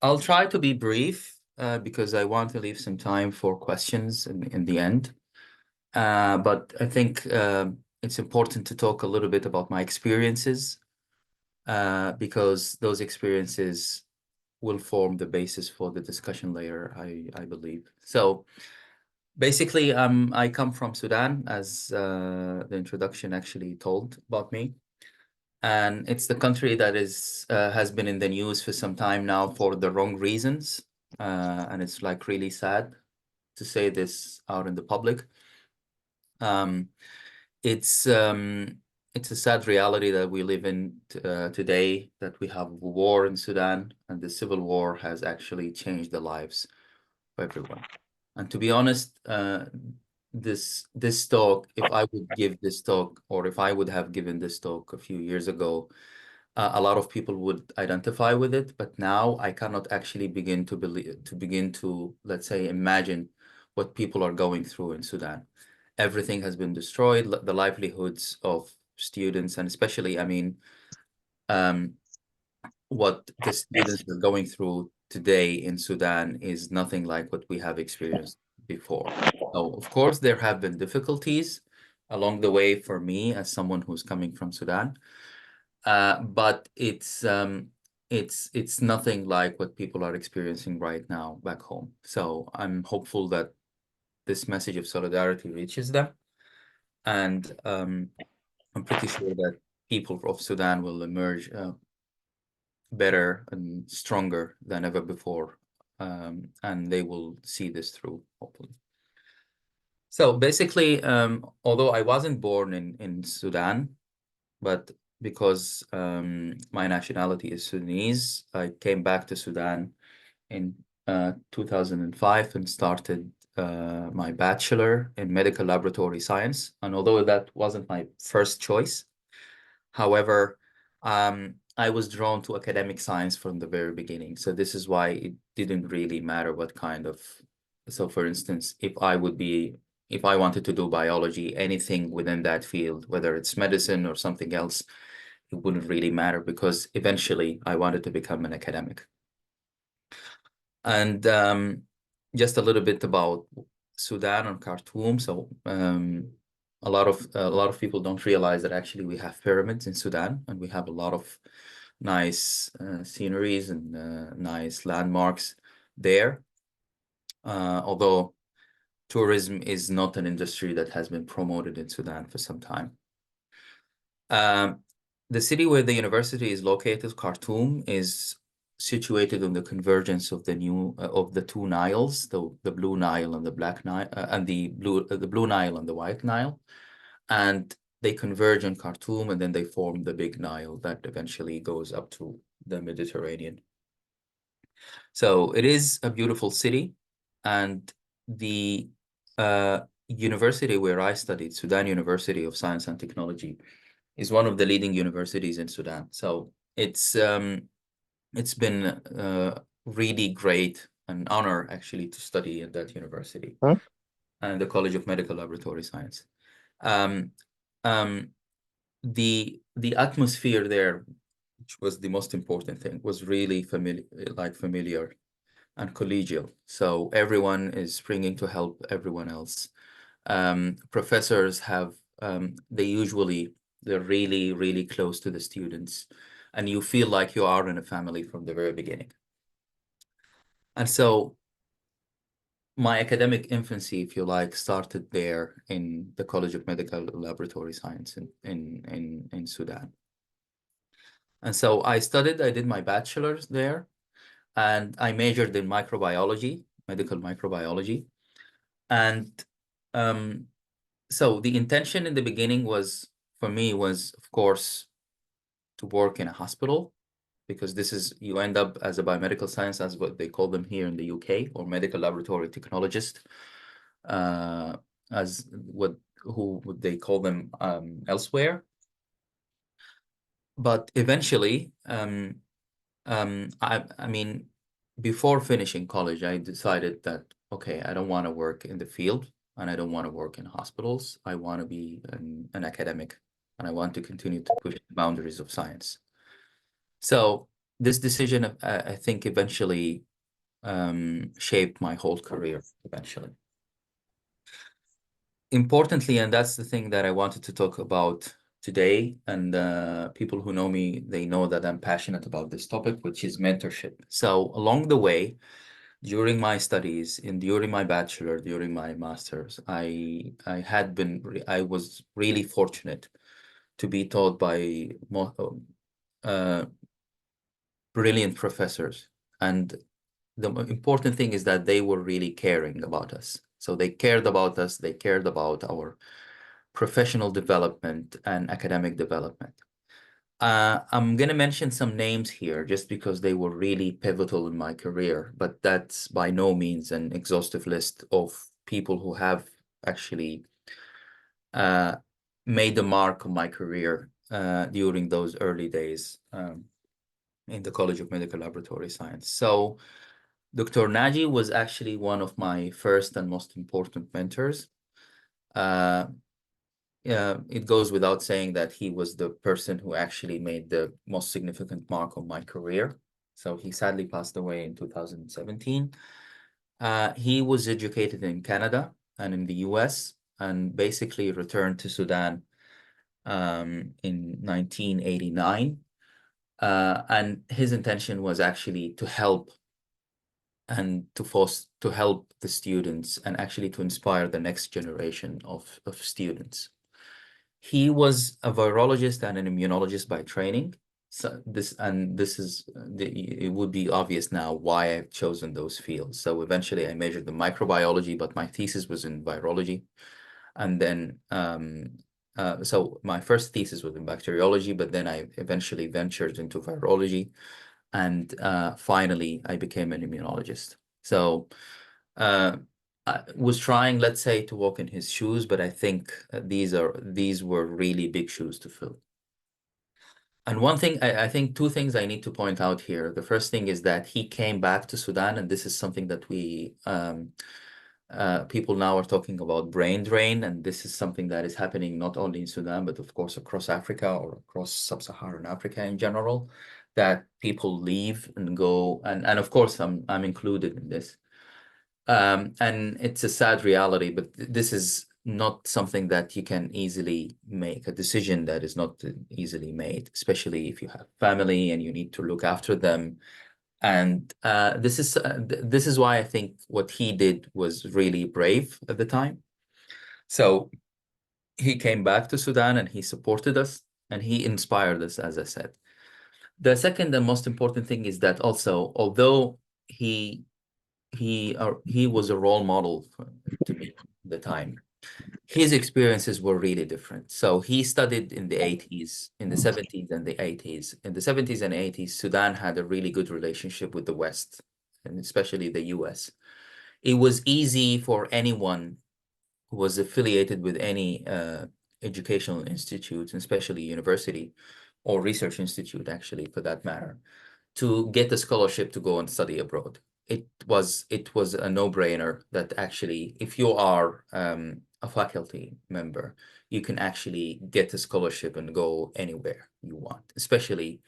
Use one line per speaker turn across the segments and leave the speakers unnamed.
I'll try to be brief because I want to leave some time for questions in the end. But I think it's important to talk a little bit about my experiences because those experiences will form the basis for the discussion later, I believe. So basically, I come from Sudan, as the introduction actually told about me. And it's the country that has been in the news for some time now for the wrong reasons. And it's like really sad to say this out in the public. Um, it's um, it's a sad reality that we live in today, that we have war in Sudan, and the civil war has actually changed the lives of everyone. And to be honest, this talk, if I would give this talk, or if I would have given this talk a few years ago, a lot of people would identify with it, but now I cannot actually begin to, let's say, imagine what people are going through in Sudan. Everything has been destroyed, the livelihoods of students, and especially, I mean, um, what the students are going through today in Sudan is nothing like what we have experienced before. So, of course, there have been difficulties along the way for me as someone who's coming from Sudan. But it's nothing like what people are experiencing right now back home. So I'm hopeful that this message of solidarity reaches them, and I'm pretty sure that people of Sudan will emerge better and stronger than ever before, and they will see this through, hopefully. So basically, although I wasn't born in Sudan, but because my nationality is Sudanese, I came back to Sudan in 2005 and started my bachelor in medical laboratory science. And although that wasn't my first choice, however, I was drawn to academic science from the very beginning. So this is why it didn't really matter what kind of. So for instance, if I wanted to do biology, anything within that field, whether it's medicine or something else, it wouldn't really matter because eventually I wanted to become an academic. And just a little bit about Sudan and Khartoum. So a lot of people don't realize that actually we have pyramids in Sudan, and we have a lot of nice sceneries and nice landmarks there. Although tourism is not an industry that has been promoted in Sudan for some time. The city where the university is located, Khartoum, is situated on the convergence of the two Niles, the Blue Nile and the Black Nile, and the Blue Nile and the White Nile, and they converge in Khartoum, and then they form the Big Nile that eventually goes up to the Mediterranean. So it is a beautiful city, and the university where I studied, Sudan University of Science and Technology, is one of the leading universities in Sudan. So it's been really great, an honor actually to study at that university
Huh?
and the College of Medical Laboratory Science. Um, um, the atmosphere there, which was the most important thing, was really familiar and collegial. So everyone is springing to help everyone else. Professors they're really, really close to the students, and you feel like you are in a family from the very beginning. And so my academic infancy, if you like, started there in the College of Medical Laboratory Science in Sudan. And so I did my bachelor's there, and I majored in microbiology, medical microbiology. And um, so the intention in the beginning for me, of course, to work in a hospital, because you end up as a biomedical science, as what they call them here in the UK, or medical laboratory technologist, uh, as who would they call them elsewhere. But eventually, I mean, before finishing college, I decided that, okay, I don't want to work in the field, and I don't want to work in hospitals. I want to be an academic, and I want to continue to push the boundaries of science. So this decision, I think, eventually shaped my whole career eventually. Importantly, and that's the thing that I wanted to talk about today, and people who know me, they know that I'm passionate about this topic, which is mentorship. So along the way, during my studies, during my bachelor, during my master's, I was really fortunate to be taught by uh, brilliant professors. And the important thing is that they were really caring about us. So they cared about us, they cared about our professional development and academic development. I'm going to mention some names here just because they were really pivotal in my career, but that's by no means an exhaustive list of people who have actually made the mark on my career during those early days in the College of Medical Laboratory Science. So Dr. Naji was actually one of my first and most important mentors. It goes without saying that he was the person who actually made the most significant mark on my career. So he sadly passed away in 2017. He was educated in Canada and in the US and basically returned to Sudan in 1989. And his intention was actually to help and to help the students and actually to inspire the next generation of students. He was a virologist and an immunologist by training. So it would be obvious now why I've chosen those fields. So eventually I majored in microbiology, but my thesis was in virology. And then so my first thesis was in bacteriology, but then I eventually ventured into virology. And finally I became an immunologist. So uh, I was trying, let's say, to walk in his shoes, but I think these were really big shoes to fill. And one thing, I think two things I need to point out here. The first thing is that he came back to Sudan, and this is something that people now are talking about brain drain, and this is something that is happening not only in Sudan, but of course across Africa or across sub-Saharan Africa in general, that people leave and go, and of course I'm included in this. And it's a sad reality, but this is not something that you can easily make, a decision that is not easily made, especially if you have family and you need to look after them. And this is why I think what he did was really brave at the time. So he came back to Sudan and he supported us and he inspired us, as I said. The second and most important thing is that also, although he was a role model to me at the time, his experiences were really different. So he studied in the 80s, in the 70s and the 80s. In the 70s and 80s, Sudan had a really good relationship with the West, and especially the US. It was easy for anyone who was affiliated with any educational institute, especially university or research institute, actually, for that matter, to get a scholarship to go and study abroad. It was a no-brainer that actually, if you are a faculty member, you can actually get a scholarship and go anywhere you want, especially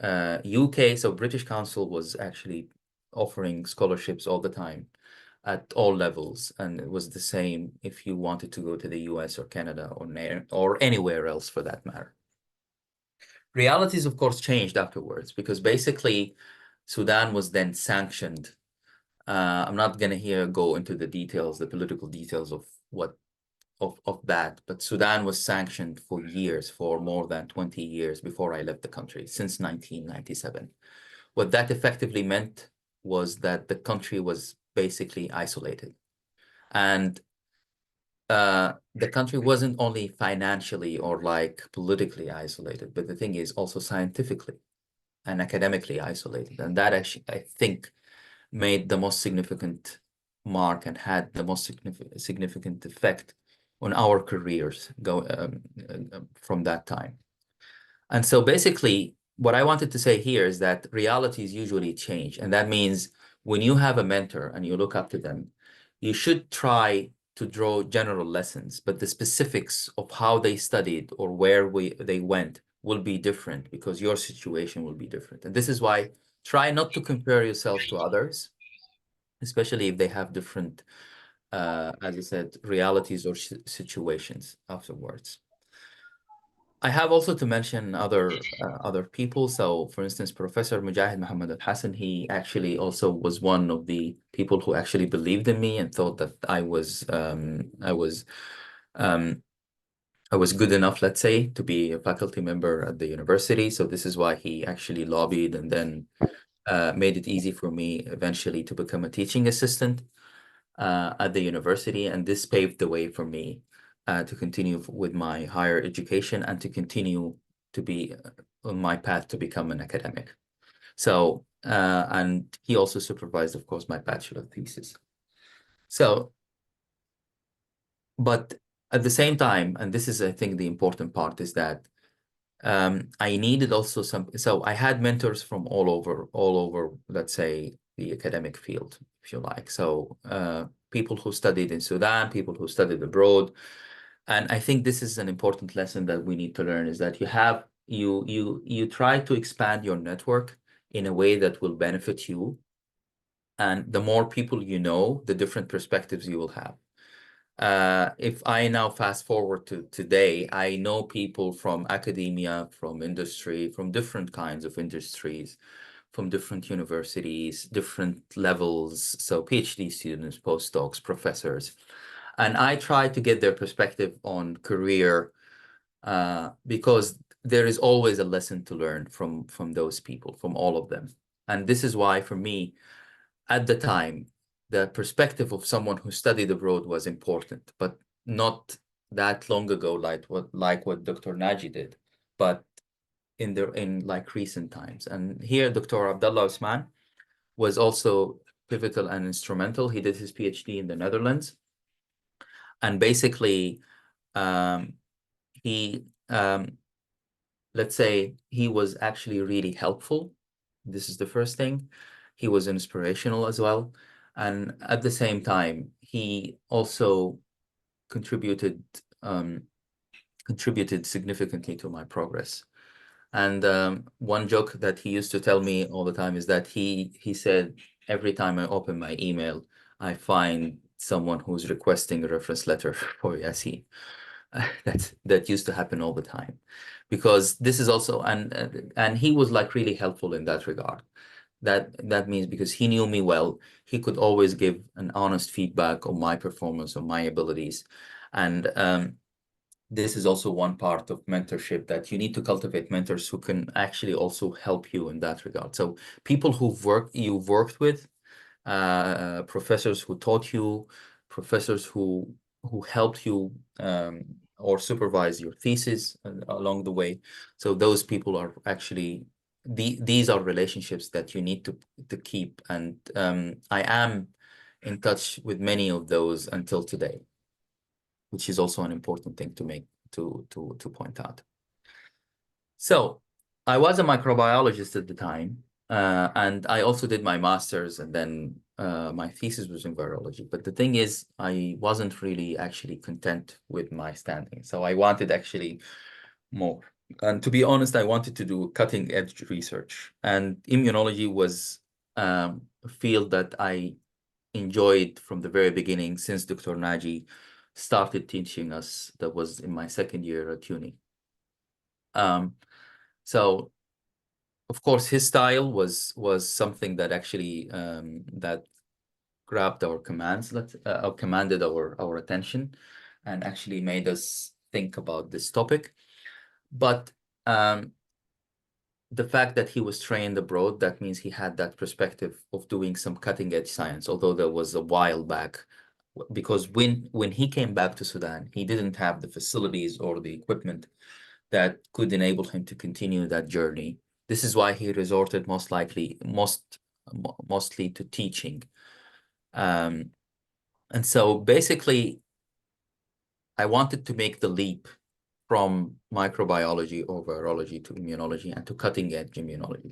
UK. So British Council was actually offering scholarships all the time at all levels, and it was the same if you wanted to go to the US or Canada or anywhere else for that matter. Realities, of course, changed afterwards because basically Sudan was then sanctioned. I'm not going to here go into the details, the political details of what of that, but Sudan was sanctioned for years, for more than 20 years before I left the country, since 1997. What that effectively meant was that the country was basically isolated. And the country wasn't only financially or like politically isolated, but the thing is also scientifically and academically isolated. And that actually, I think, made the most significant mark and had the most significant effect on our careers from that time. And so basically, what I wanted to say here is that realities usually change. And that means when you have a mentor and you look up to them, you should try to draw general lessons, but the specifics of how they studied or where they went will be different because your situation will be different. And this is why try not to compare yourself to others, especially if they have different, as I said, realities or situations afterwards. I have also to mention other people. So, for instance, Professor Mujahid Muhammad Al-Hassan, he actually also was one of the people who actually believed in me and thought that um, I was good enough, let's say, to be a faculty member at the university. So this is why he actually lobbied and then made it easy for me eventually to become a teaching assistant at the university. And this paved the way for me to continue with my higher education and to continue to be on my path to become an academic. So, and he also supervised, of course, my bachelor thesis. So, but at the same time, and this is, I think, the important part is that I needed also so I had mentors from all over, let's say, the academic field, if you like. So people who studied in Sudan, people who studied abroad. And I think this is an important lesson that we need to learn is that you try to expand your network in a way that will benefit you. And the more people you know, the different perspectives you will have. If I now fast forward to today, I know people from academia, from industry, from different kinds of industries, from different universities, different levels. So PhD students, postdocs, professors. And I try to get their perspective on career because there is always a lesson to learn from those people, from all of them. And this is why, for me, at the time, the perspective of someone who studied abroad was important, but not that long ago, like what Dr. Naji did, but in like recent times. And here, Dr. Abdullah Osman was also pivotal and instrumental. He did his PhD in the Netherlands, and basically, um, he let's say he was actually really helpful. This is the first thing. He was inspirational as well. And at the same time, he also contributed um, contributed significantly to my progress. And one joke that he used to tell me all the time is that he said, every time I open my email, I find someone who's requesting a reference letter for Yassin. That used to happen all the time, because this is also and he was like really helpful in that regard. That means because he knew me well, he could always give an honest feedback on my performance, on my abilities, and this is also one part of mentorship, that you need to cultivate mentors who can actually also help you in that regard. So people you've worked with, professors who taught you, professors who helped you or supervise your thesis along the way. So those people are actually these are relationships that you need to keep, and I am in touch with many of those until today, which is also an important thing to point out. So I was a microbiologist at the time, and I also did my master's, and then my thesis was in virology. But the thing is, I wasn't really actually content with my standing. So I wanted actually more. And to be honest, I wanted to do cutting edge research. And immunology was a field that I enjoyed from the very beginning, since Dr. Naji started teaching us. That was in my second year at uni. So of course, his style was something that actually that grabbed our commands, commanded our attention, and actually made us think about this topic. But the fact that he was trained abroad, that means he had that perspective of doing some cutting edge science, although there was a while back, because when he came back to Sudan, he didn't have the facilities or the equipment that could enable him to continue that journey. This is why he resorted mostly to teaching. And so basically, I wanted to make the leap from microbiology or virology to immunology and to cutting edge immunology.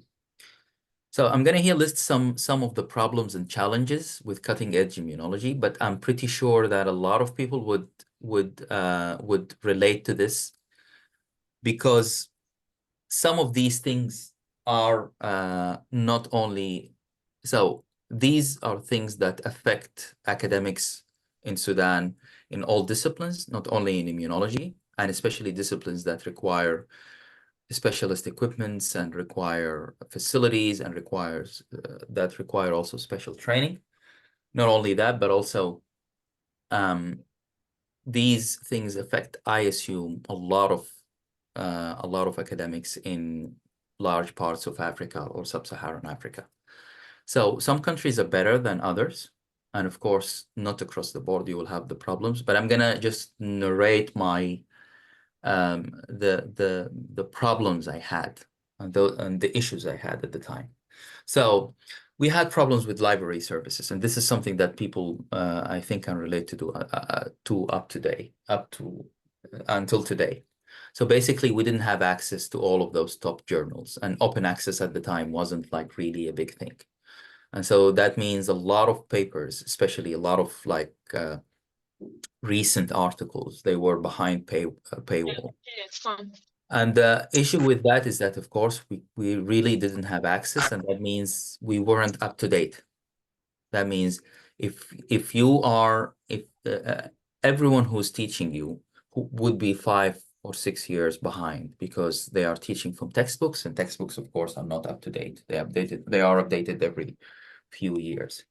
So I'm going to here list some of the problems and challenges with cutting edge immunology, but I'm pretty sure that a lot of people would relate to this, because some of these things are not only, so these are things that affect academics in Sudan in all disciplines, not only in immunology, and especially disciplines that require specialist equipments and require facilities and that require also special training. Not only that, but also these things affect, I assume, a lot of academics in large parts of Africa or sub-Saharan Africa. So some countries are better than others. And of course, not across the board, you will have the problems, but I'm gonna just narrate my the problems I had and the issues I had at the time. So we had problems with library services, and this is something that people I think can relate to up to until today. So basically, we didn't have access to all of those top journals, and open access at the time wasn't like really a big thing. And so that means a lot of papers, especially a lot of like recent articles, they were behind paywall.
Yeah, it's fun.
And the issue with that is that, of course, we really didn't have access, and that means we weren't up to date. That means if you are, if everyone who's teaching you who would be 5 or 6 years behind because they are teaching from textbooks, and textbooks, of course, are not up to date. They are updated every few years.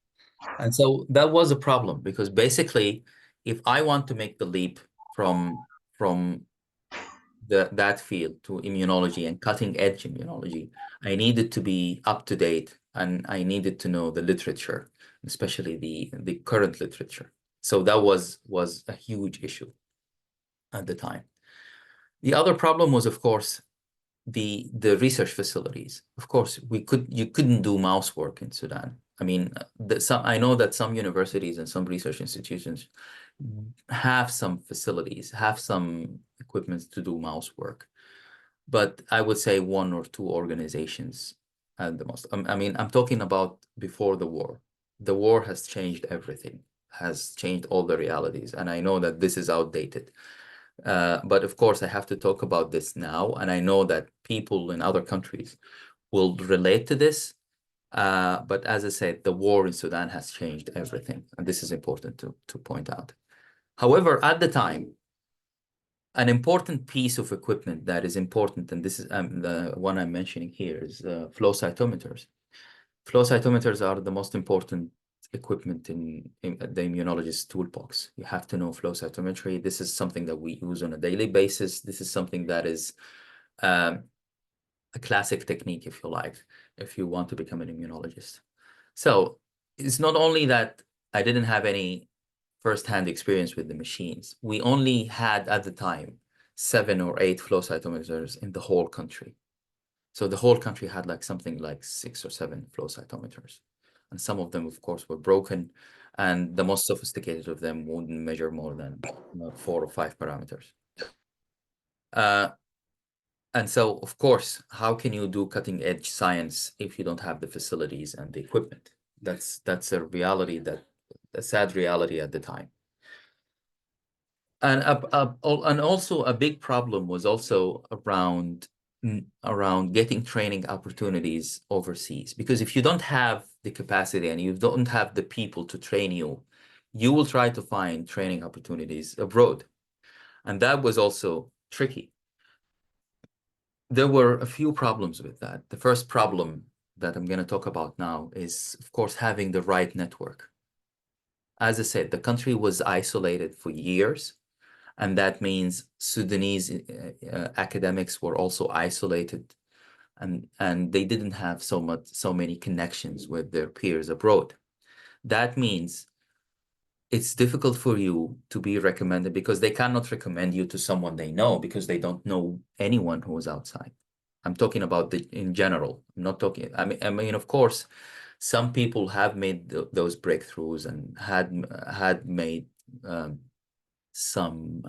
And so that was a problem because basically, if I want to make the leap from that field to immunology and cutting edge immunology, I needed to be up to date and I needed to know the literature, especially the current literature. So that was a huge issue at the time. The other problem was, of course, the research facilities. Of course, you couldn't do mouse work in Sudan. I mean, I know that some universities and some research institutions have some facilities, have some equipment to do mouse work, but I would say one or two organizations at the most. I mean, I'm talking about before the war. The war has changed everything, has changed all the realities, and I know that this is outdated. But of course, I have to talk about this now, and I know that people in other countries will relate to this. But as I said, the war in Sudan has changed everything, and this is important to point out. However, at the time, an important piece of equipment that is important, and this is the one I'm mentioning here, is flow cytometers. Flow cytometers are the most important equipment in the immunologist's toolbox. You have to know flow cytometry. This is something that we use on a daily basis. This is something that is a classic technique, if you like, if you want to become an immunologist. So it's not only that I didn't have any first-hand experience with the machines. We only had at the time 7 or 8 flow cytometers in the whole country. So the whole country had like something like 6 or 7 flow cytometers. And some of them, of course, were broken. And the most sophisticated of them wouldn't measure more than 4 or 5 parameters. And so, of course, how can you do cutting edge science if you don't have the facilities and the equipment? That's a reality, a sad reality at the time. And also a big problem was also around getting training opportunities overseas. Because if you don't have the capacity and you don't have the people to train you, you will try to find training opportunities abroad. And that was also tricky. There were a few problems with that. The first problem that I'm going to talk about now is, of course, having the right network. As I said, the country was isolated for years. And that means Sudanese academics were also isolated, and they didn't have so many connections with their peers abroad. That means it's difficult for you to be recommended because they cannot recommend you to someone they know because they don't know anyone who is outside. I'm talking about in general. I'm not talking. I mean, of course, some people have made those breakthroughs and had made some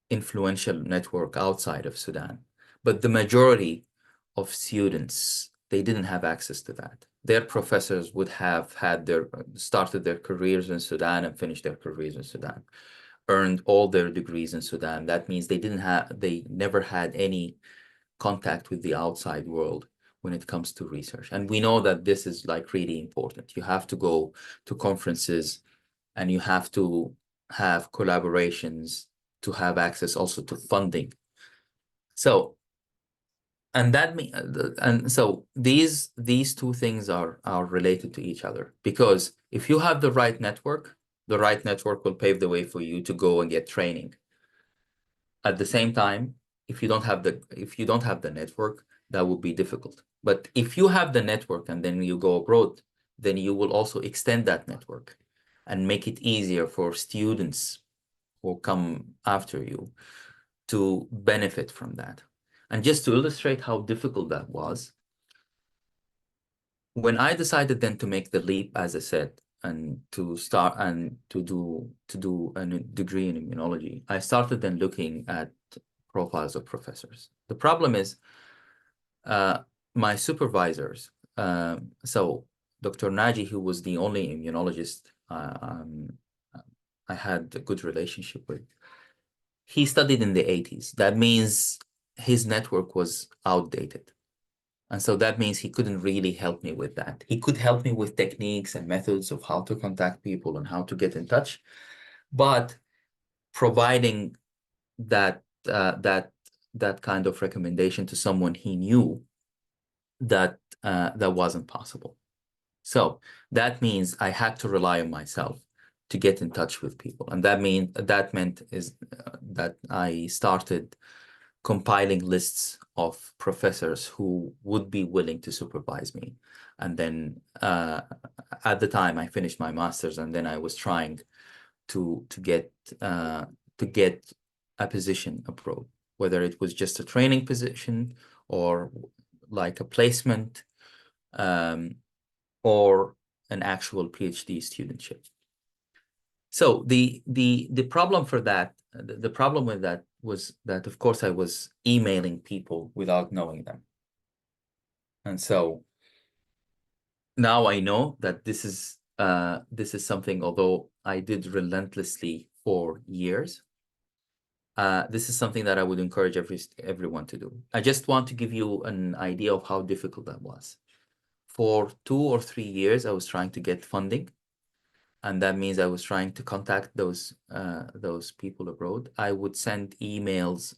influential network outside of Sudan. But the majority of students, they didn't have access to that. Their professors would have started their careers in Sudan and finished their careers in Sudan. earned all their degrees in Sudan. That means they never had any contact with the outside world when it comes to research. And we know that this is like really important. You have to go to conferences and you have to have collaborations to have access also to funding. So, these two things are related to each other, because if you have the right network will pave the way for you to go and get training. At the same time, if you don't have the network, that would be difficult. But if you have the network and then you go abroad, then you will also extend that network and make it easier for students who come after you to benefit from that. And just to illustrate how difficult that was, when I decided then to make the leap, as I said, and to start and to do a degree in immunology, I started then looking at profiles of professors. The problem is my supervisors. So Dr. Naji, who was the only immunologist I had a good relationship with, he studied in the 80s. That means his network was outdated. And so that means he couldn't really help me with that. He could help me with techniques and methods of how to contact people and how to get in touch, but providing that that kind of recommendation to someone he knew, that wasn't possible. So that means I had to rely on myself to get in touch with people, and that meant that I started compiling lists of professors who would be willing to supervise me. And then at the time I finished my master's, and then I was trying to get a position abroad, whether it was just a training position or like a placement, or an actual PhD studentship. So the problem for that, the problem with that was that, of course, I was emailing people without knowing them. And so now I know that this is something, although I did relentlessly for years, this is something that I would encourage everyone to do. I just want to give you an idea of how difficult that was. For 2 or 3 years, I was trying to get funding. And that means I was trying to contact those people abroad. I would send emails,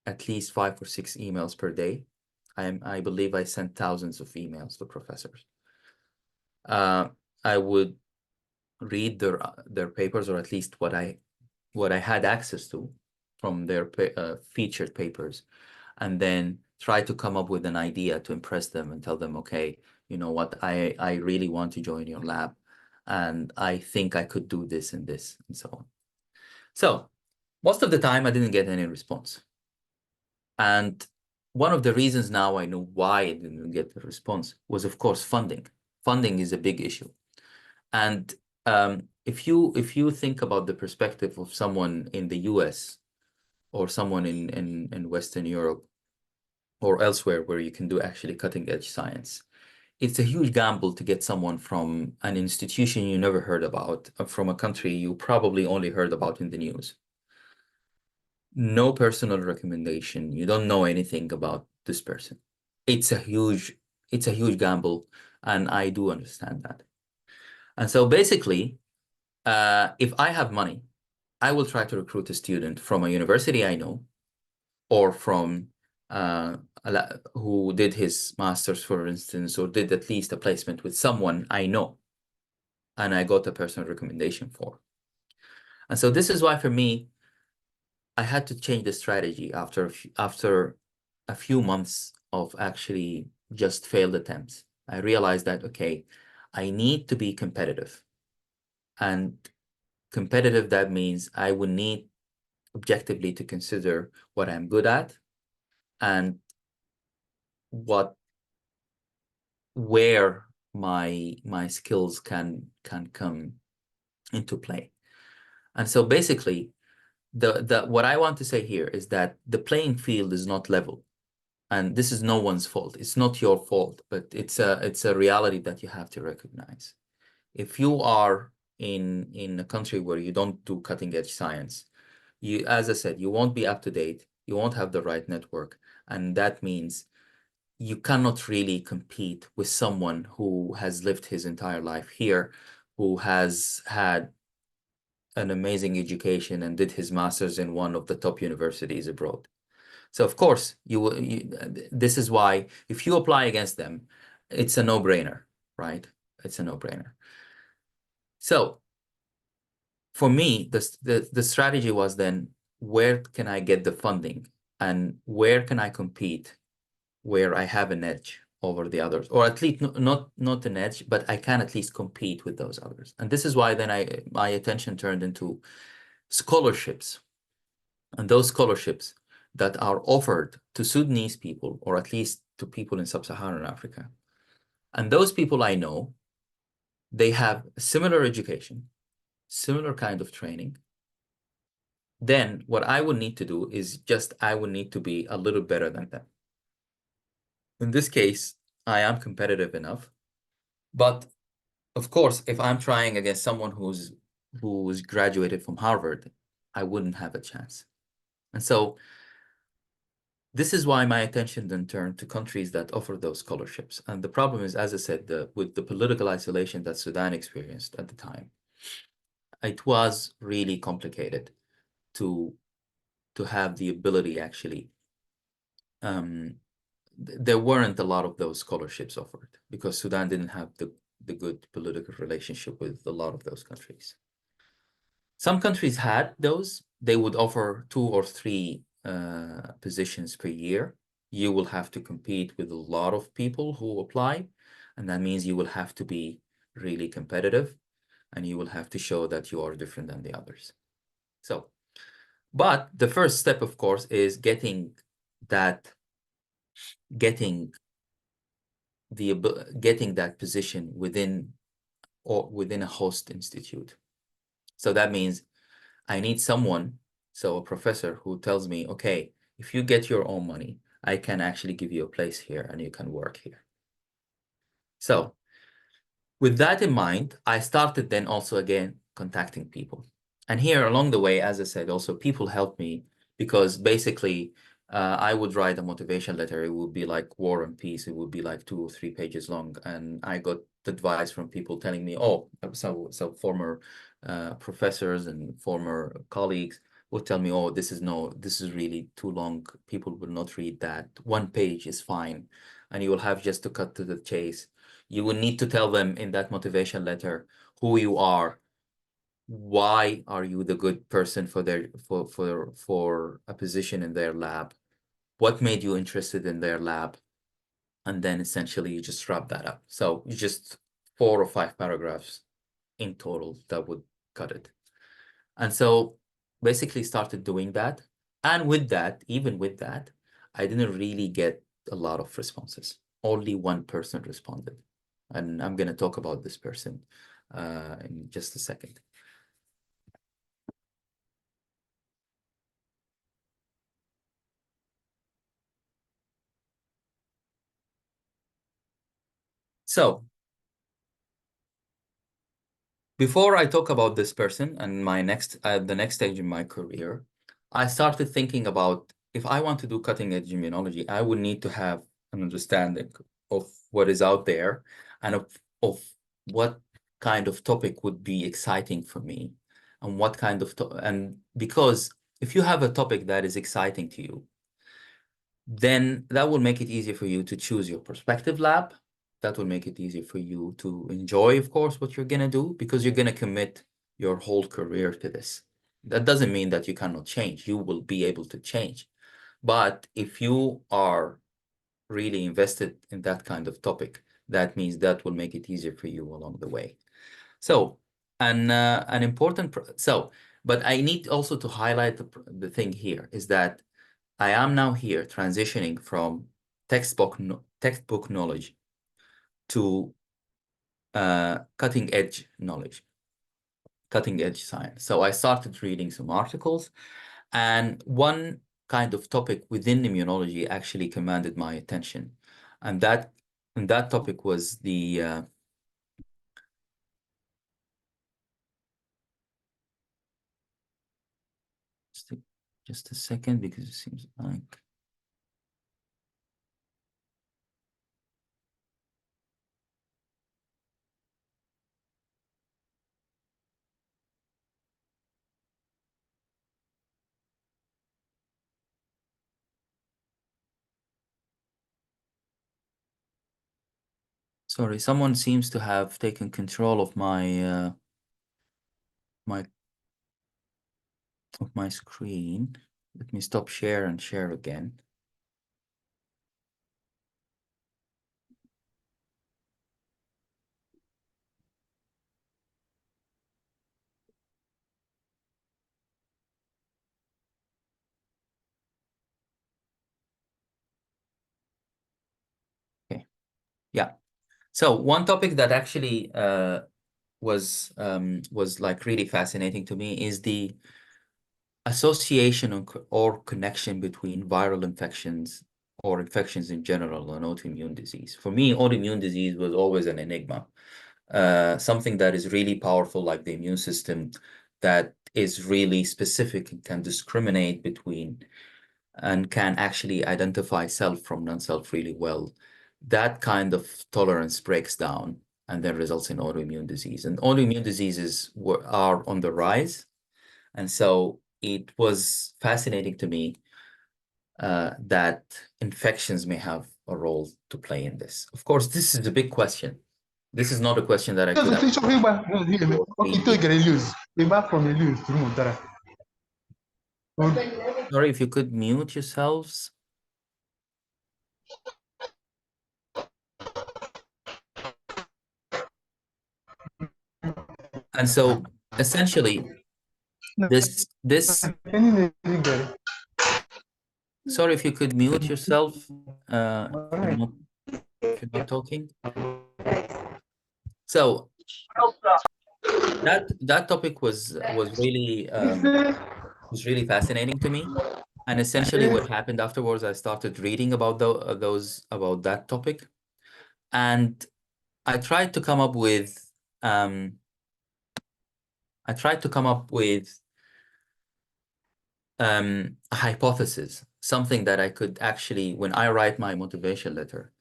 at least 5 or 6 emails per day. I believe I sent thousands of emails to professors. I would read their papers, or at least what I had access to from their featured papers, and then try to come up with an idea to impress them and tell them, okay, you know what, I really want to join your lab, and I think I could do this and this and so on. So most of the time I didn't get any response. And one of the reasons now I know why I didn't get the response was, of course, funding. Funding is a big issue. And if you think about the perspective of someone in the US or someone in Western Europe or elsewhere where you can do actually cutting edge science, it's a huge gamble to get someone from an institution you never heard about, from a country you probably only heard about in the news. No personal recommendation. You don't know anything about this person. It's a huge gamble, and I do understand that. And so basically, if I have money, I will try to recruit a student from a university I know, or from who did his master's, for instance, or did at least a placement with someone I know, and I got a personal recommendation for. And so this is why, for me, I had to change the strategy after a few months of actually just failed attempts. I realized that, okay, I need to be competitive. And competitive, that means I would need objectively to consider what I'm good at and where my skills can come into play. And so basically, what I want to say here is that the playing field is not level, and this is no one's fault. It's not your fault, but it's a reality that you have to recognize. If you are in a country where you don't do cutting edge science, you, as I said, you won't be up to date, you won't have the right network, and that means you cannot really compete with someone who has lived his entire life here, who has had an amazing education and did his master's in one of the top universities abroad. So of course, this is why if you apply against them, it's a no-brainer, right? It's a no-brainer. So for me, the strategy was then, where can I get the funding and where can I compete where I have an edge over the others, or at least not an edge, but I can at least compete with those others. And this is why then my attention turned into scholarships, and those scholarships that are offered to Sudanese people, or at least to people in sub-Saharan Africa. And those people I know, they have similar education, similar kind of training. Then what I would need to do is just, I would need to be a little better than them. In this case, I am competitive enough, but of course, if I'm trying against someone who's graduated from Harvard, I wouldn't have a chance. And so this is why my attention then turned to countries that offer those scholarships. And the problem is, as I said, with the political isolation that Sudan experienced at the time, it was really complicated to have the ability, actually. There weren't a lot of those scholarships offered because Sudan didn't have the good political relationship with a lot of those countries. Some countries had those. They would offer 2 or 3 positions per year. You will have to compete with a lot of people who apply, and that means you will have to be really competitive, and you will have to show that you are different than the others. So, but the first step, of course, is getting that position within a host institute. So that means I need someone, so a professor who tells me, okay, if you get your own money, I can actually give you a place here and you can work here. So with that in mind, I started then also again contacting people. And here along the way, as I said, also people helped me because basically I would write a motivation letter. It would be like War and Peace. It would be like 2 or 3 pages long. And I got advice from people telling me, oh, so former professors and former colleagues would tell me, oh, this is really too long. People will not read that. 1 page is fine. And you will have just to cut to the chase. You will need to tell them in that motivation letter who you are. Why are you the good person for a position in their lab? What made you interested in their lab? And then essentially you just wrap that up. So you just 4 or 5 paragraphs in total that would cut it. And so basically started doing that. And with that, even with that, I didn't really get a lot of responses. Only 1 person responded. And I'm going to talk about this person in just a second. So before I talk about this person and my the next stage in my career, I started thinking about, if I want to do cutting edge immunology, I would need to have an understanding of what is out there and of what kind of topic would be exciting for me, and what kind of and because if you have a topic that is exciting to you, then that will make it easier for you to choose your prospective lab. That will make it easier for you to enjoy, of course, what you're going to do, because you're going to commit your whole career to this. That doesn't mean that you cannot change. You will be able to change. But if you are really invested in that kind of topic, that means that will make it easier for you along the way. So, an important, but I need also to highlight the thing here is that I am now here transitioning from textbook knowledge to cutting edge knowledge, cutting edge science. So I started reading some articles, and one kind of topic within immunology actually commanded my attention, and that topic was the Just a second, because it seems like... Sorry, someone seems to have taken control of my screen. Let me stop share and share again. Okay. Yeah. So one topic that actually was like really fascinating to me is the association or connection between viral infections or infections in general and autoimmune disease. For me, autoimmune disease was always an enigma. Something that is really powerful, like the immune system, that is really specific and can discriminate between and can actually identify self from non-self really well. That kind of tolerance breaks down and then results in autoimmune disease. And autoimmune diseases are on the rise. And so it was fascinating to me that infections may have a role to play in this. Of course, this is a big question. This is not a question that I could have for 3 years. Sorry, if you could mute yourselves. And so essentially, this sorry, if you could mute yourself if you're not talking. So that topic was really fascinating to me. And essentially what happened afterwards, I started reading about about that topic. And I tried to come up with a hypothesis, something that I could actually, when I write my motivation letter,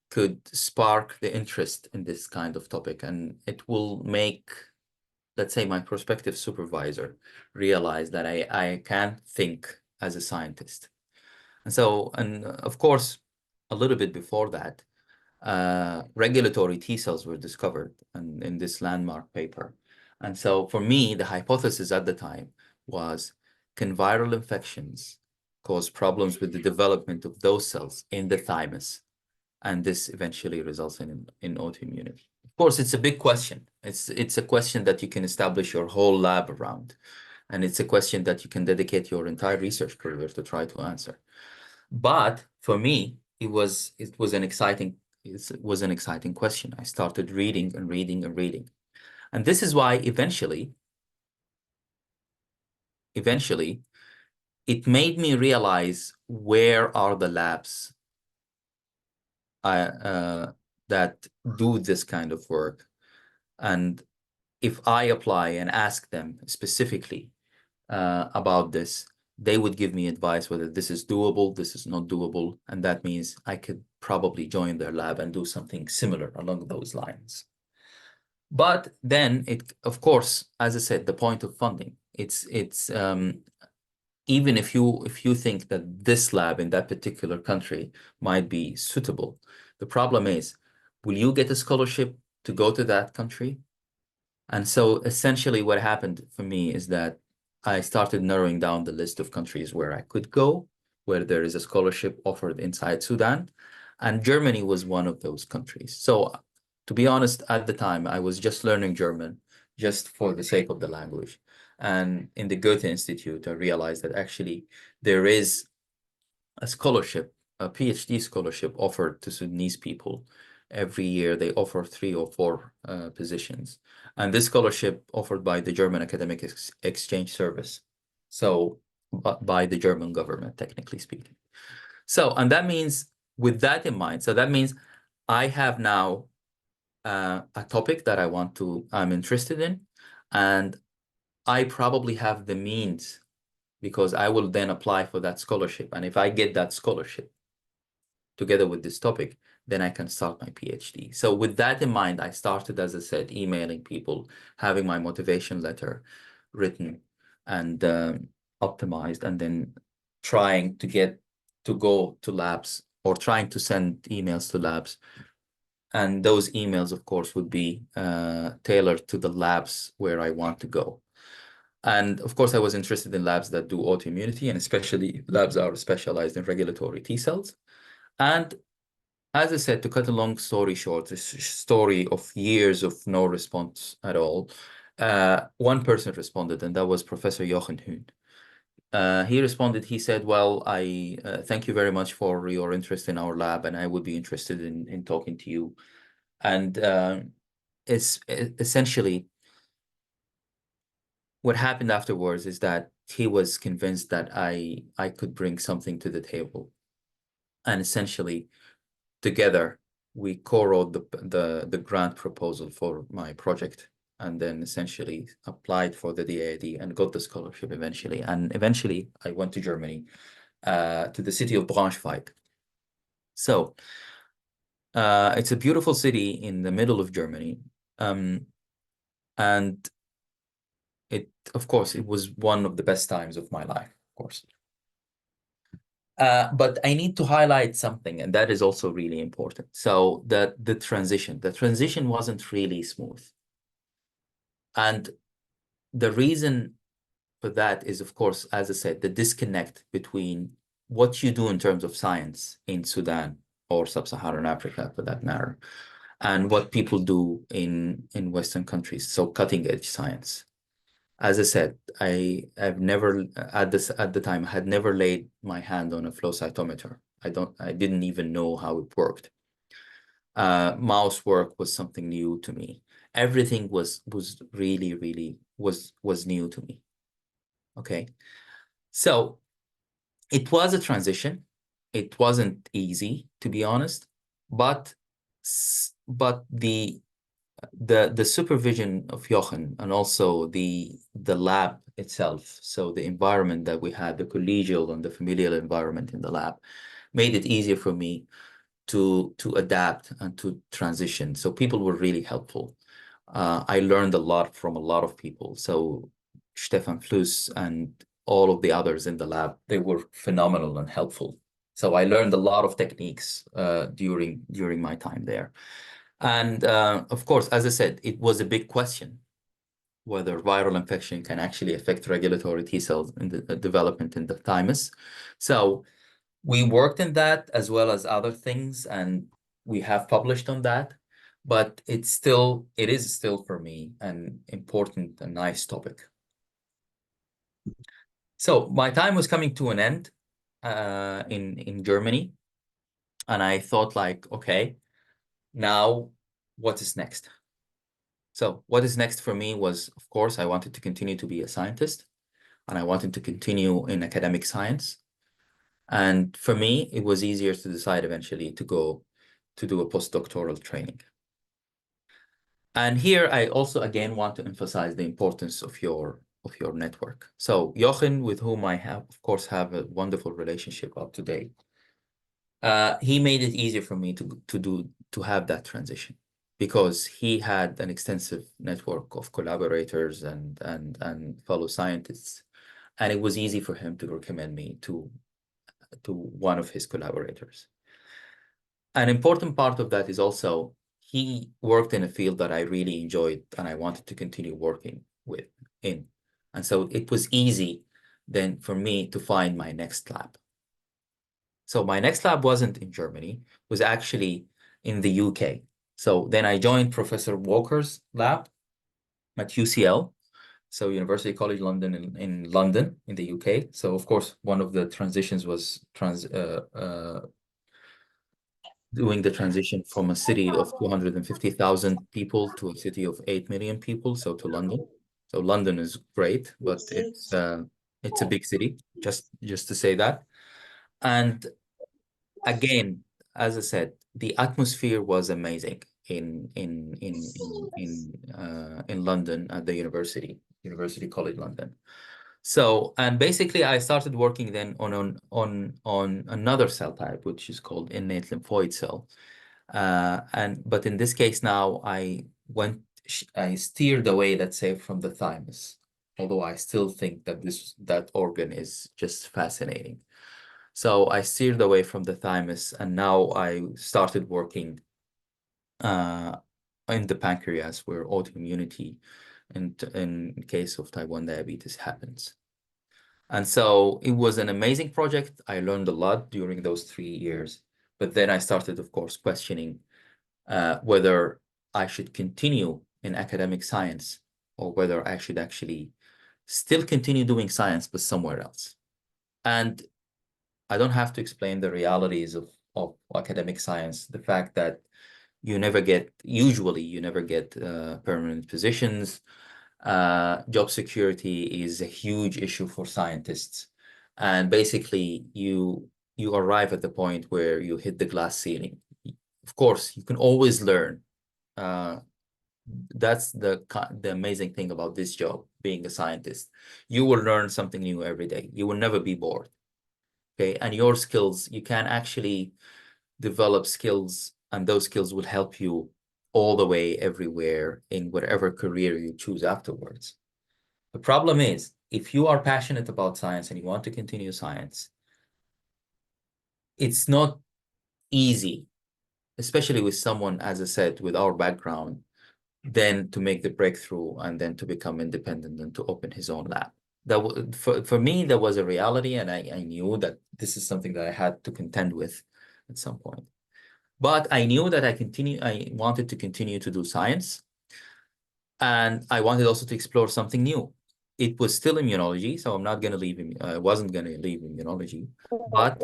could spark the interest in this kind of topic. And it will make, let's say, my prospective supervisor realize that I can think as a scientist. And so, and of course, a little bit before that, regulatory T cells were discovered in this landmark paper. And so for me, the hypothesis at the time was, can viral infections cause problems with the development of those cells in the thymus? And this eventually results in autoimmunity. Of course, it's a big question. It's a question that you can establish your whole lab around. And it's a question that you can dedicate your entire research career to try to answer. But for me, it was an exciting question. I started reading and reading and reading. And this is why eventually it made me realize where are the labs that do this kind of work. And if I apply and ask them specifically about this, they would give me advice whether this is doable, this is not doable, and that means I could probably join their lab and do something similar along those lines. But then of course, as I said, the point of funding, it's even if you think that this lab in that particular country might be suitable, the problem is, will you get a scholarship to go to that country? And so essentially what happened for me is that I started narrowing down the list of countries where I could go, where there is a scholarship offered inside Sudan. And Germany was one of those countries. So to be honest, at the time, I was just learning German just for the sake of the language. And in the Goethe Institute, I realized that actually there is a scholarship, a PhD scholarship offered to Sudanese people. Every year they offer 3 or 4 positions. And this scholarship offered by the German Academic Exchange Service. So by the German government, technically speaking. So, and that means, with that in mind, so that means I have now a topic that I'm interested in, and I probably have the means because I will then apply for that scholarship. And if I get that scholarship together with this topic, then I can start my PhD. So with that in mind, I started, as I said, emailing people, having my motivation letter written and optimized, and then trying to get to go to labs or trying to send emails to labs. And those emails, of course, would be tailored to the labs where I want to go. And of course, I was interested in labs that do autoimmunity, and especially labs that are specialized in regulatory T cells. And as I said, to cut a long story short, this story of years of no response at all, one person responded, and that was Professor Jochen Huehn. He responded, he said, well, I thank you very much for your interest in our lab, and I would be interested in talking to you. And it's essentially what happened afterwards is that he was convinced that I could bring something to the table. And essentially, together, we co-wrote the grant proposal for my project, and then essentially applied for the DAAD and got the scholarship eventually. And eventually, I went to Germany, to the city of Braunschweig. So it's a beautiful city in the middle of Germany. And of course, it was one of the best times of my life, of course. But I need to highlight something, and that is also really important. So the transition wasn't really smooth. And the reason for that is, of course, as I said, the disconnect between what you do in terms of science in Sudan or sub-Saharan Africa, for that matter, and what people do in Western countries, so cutting edge science. As I said, I've never at the time had never laid my hand on a flow cytometer. I didn't even know how it worked. Mouse work was something new to me. Everything was really was new to me. Okay, so it was a transition. It wasn't easy, to be honest, but the supervision of Jochen, and also the lab itself, so the environment that we had, the collegial and the familial environment in the lab, made it easier for me to adapt and to transition. So people were really helpful. I learned a lot from a lot of people. So Stefan Fluss and all of the others in the lab, they were phenomenal and helpful. So I learned a lot of techniques during my time there. And of course, as I said, it was a big question whether viral infection can actually affect regulatory T cells in the development in the thymus. So we worked in that as well as other things, and we have published on that. But it is still for me an important and nice topic. So my time was coming to an end in Germany, and I thought like, okay, now what is next? So what is next for me was, of course, I wanted to continue to be a scientist, and I wanted to continue in academic science. And for me, it was easier to decide eventually to go to do a postdoctoral training. And here I also again want to emphasize the importance of your network. So Jochen, with whom I have, of course, have a wonderful relationship up to date, he made it easier for me to have that transition, because he had an extensive network of collaborators and fellow scientists, and it was easy for him to recommend me to one of his collaborators. An important part of that is also he worked in a field that I really enjoyed and I wanted to continue working in. And so it was easy then for me to find my next lab. So my next lab wasn't in Germany, it was actually in the UK. So then I joined Professor Walker's lab at UCL, so University College London in London, in the UK. So of course, one of the transitions was doing the transition from a city of 250,000 people to a city of 8 million people, so to London. So London is great, but it's a big city, just to say that. And again, as I said, the atmosphere was amazing in London at the University College London. So, and basically I started working then on another cell type, which is called innate lymphoid cell. But in this case now I steered away, let's say, from the thymus, although I still think that that organ is just fascinating. So I steered away from the thymus, and now I started working uh, in the pancreas, where autoimmunity in case of type 1 diabetes happens. And so it was an amazing project. I learned a lot during those 3 years. But then I started, of course, questioning whether I should continue in academic science or whether I should actually still continue doing science, but somewhere else. And I don't have to explain the realities of academic science, the fact that usually you never get permanent positions. Job security is a huge issue for scientists. And basically you arrive at the point where you hit the glass ceiling. Of course, you can always learn. Uh, that's the amazing thing about this job, being a scientist. You will learn something new every day. You will never be bored. Okay. And your skills, you can actually develop skills, and those skills will help you all the way everywhere in whatever career you choose afterwards. The problem is, if you are passionate about science and you want to continue science, it's not easy, especially with someone, as I said, with our background, then to make the breakthrough and then to become independent and to open his own lab. For me, that was a reality, and I knew that this is something that I had to contend with at some point. But I knew that I wanted to continue to do science, and I wanted also to explore something new. It was still immunology, so I wasn't going to leave immunology, but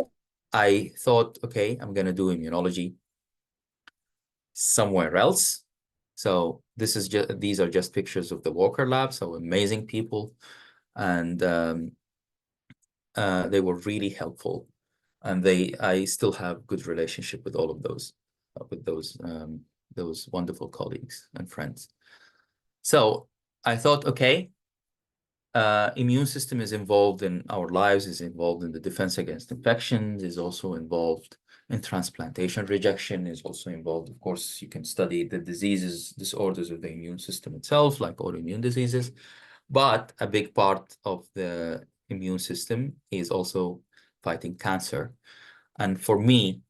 I thought, okay, I'm going to do immunology somewhere else. So these are just pictures of the Walker Lab, so amazing people, and they were really helpful, and I still have good relationship with all of those wonderful colleagues and friends. So I thought, okay, immune system is involved in our lives, is involved in the defense against infections, is also involved in transplantation rejection, is also involved. Of course, you can study the disorders of the immune system itself, like autoimmune diseases, but a big part of the immune system is also fighting cancer. And for me,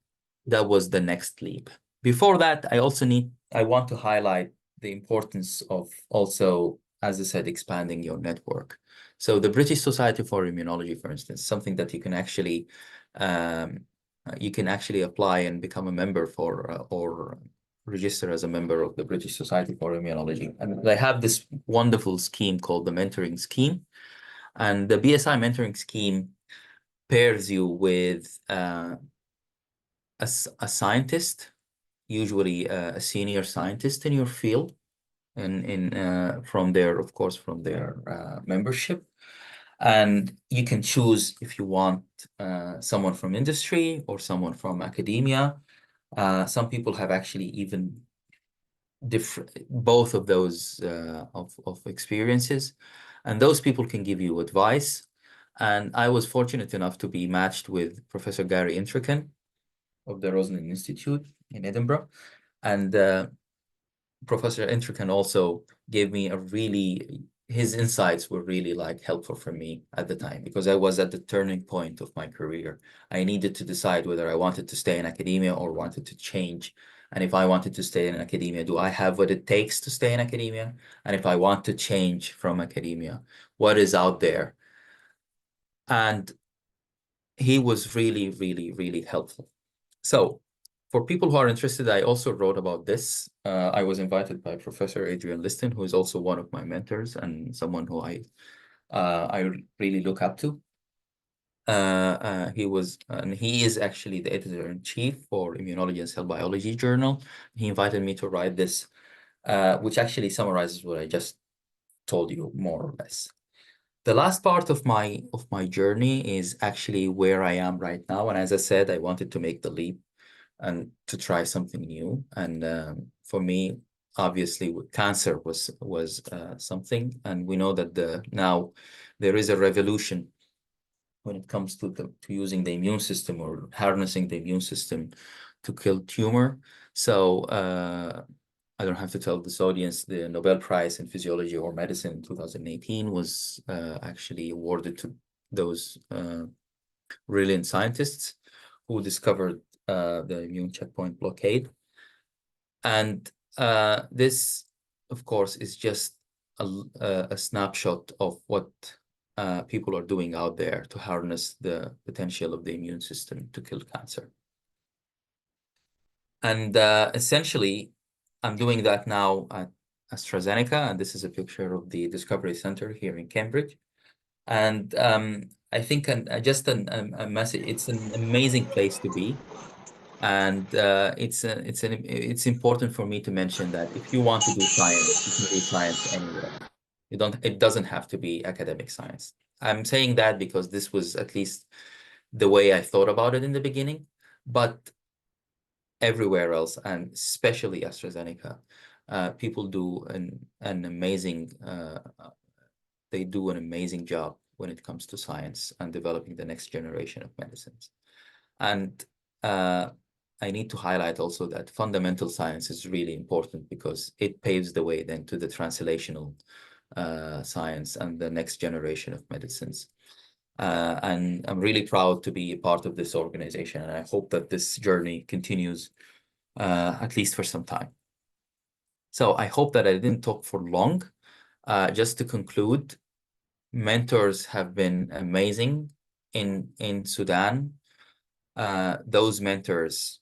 that was the next leap. Before that, I want to highlight the importance of also, as I said, expanding your network. So the British Society for Immunology, for instance, something that um, you can actually apply and become a member for, or register as a member of the British Society for Immunology. And they have this wonderful scheme called the mentoring scheme. And the BSI mentoring scheme pairs you with a scientist, usually a senior scientist in your field, and from their membership. And you can choose if you want someone from industry or someone from academia. Some people have actually even both of those of experiences, and those people can give you advice. And I was fortunate enough to be matched with Professor Gary Intrican of the Roslin Institute in Edinburgh. And Professor Intrican also gave me his insights were really like helpful for me at the time, because I was at the turning point of my career. I needed to decide whether I wanted to stay in academia or wanted to change. And if I wanted to stay in academia, do I have what it takes to stay in academia? And if I want to change from academia, what is out there? And he was really, really, really helpful. So for people who are interested, I also wrote about this. I was invited by Professor Adrian Liston, who is also one of my mentors and someone who I really look up to. He is actually the editor-in-chief for Immunology and Cell Biology Journal. He invited me to write this, which actually summarizes what I just told you more or less. The last part of my journey is actually where I am right now. And as I said, I wanted to make the leap and to try something new. And for me, obviously, cancer was something. And we know that now there is a revolution when it comes to using the immune system or harnessing the immune system to kill tumor. So I don't have to tell this audience the Nobel Prize in Physiology or Medicine in 2018 was actually awarded to those brilliant scientists who discovered the immune checkpoint blockade. And this, of course, is just a snapshot of what people are doing out there to harness the potential of the immune system to kill cancer. And essentially, I'm doing that now at AstraZeneca, and this is a picture of the Discovery Center here in Cambridge. And I think just a message, it's an amazing place to be. And it's important for me to mention that if you want to do science, you can do science anywhere. It doesn't have to be academic science. I'm saying that because this was at least the way I thought about it in the beginning, but everywhere else, and especially AstraZeneca, people do an amazing they do an amazing job when it comes to science and developing the next generation of medicines. And I need to highlight also that fundamental science is really important because it paves the way then to the translational science and the next generation of medicines. And I'm really proud to be a part of this organization, and I hope that this journey continues at least for some time. So I hope that I didn't talk for long. Just to conclude, mentors have been amazing in Sudan. Those mentors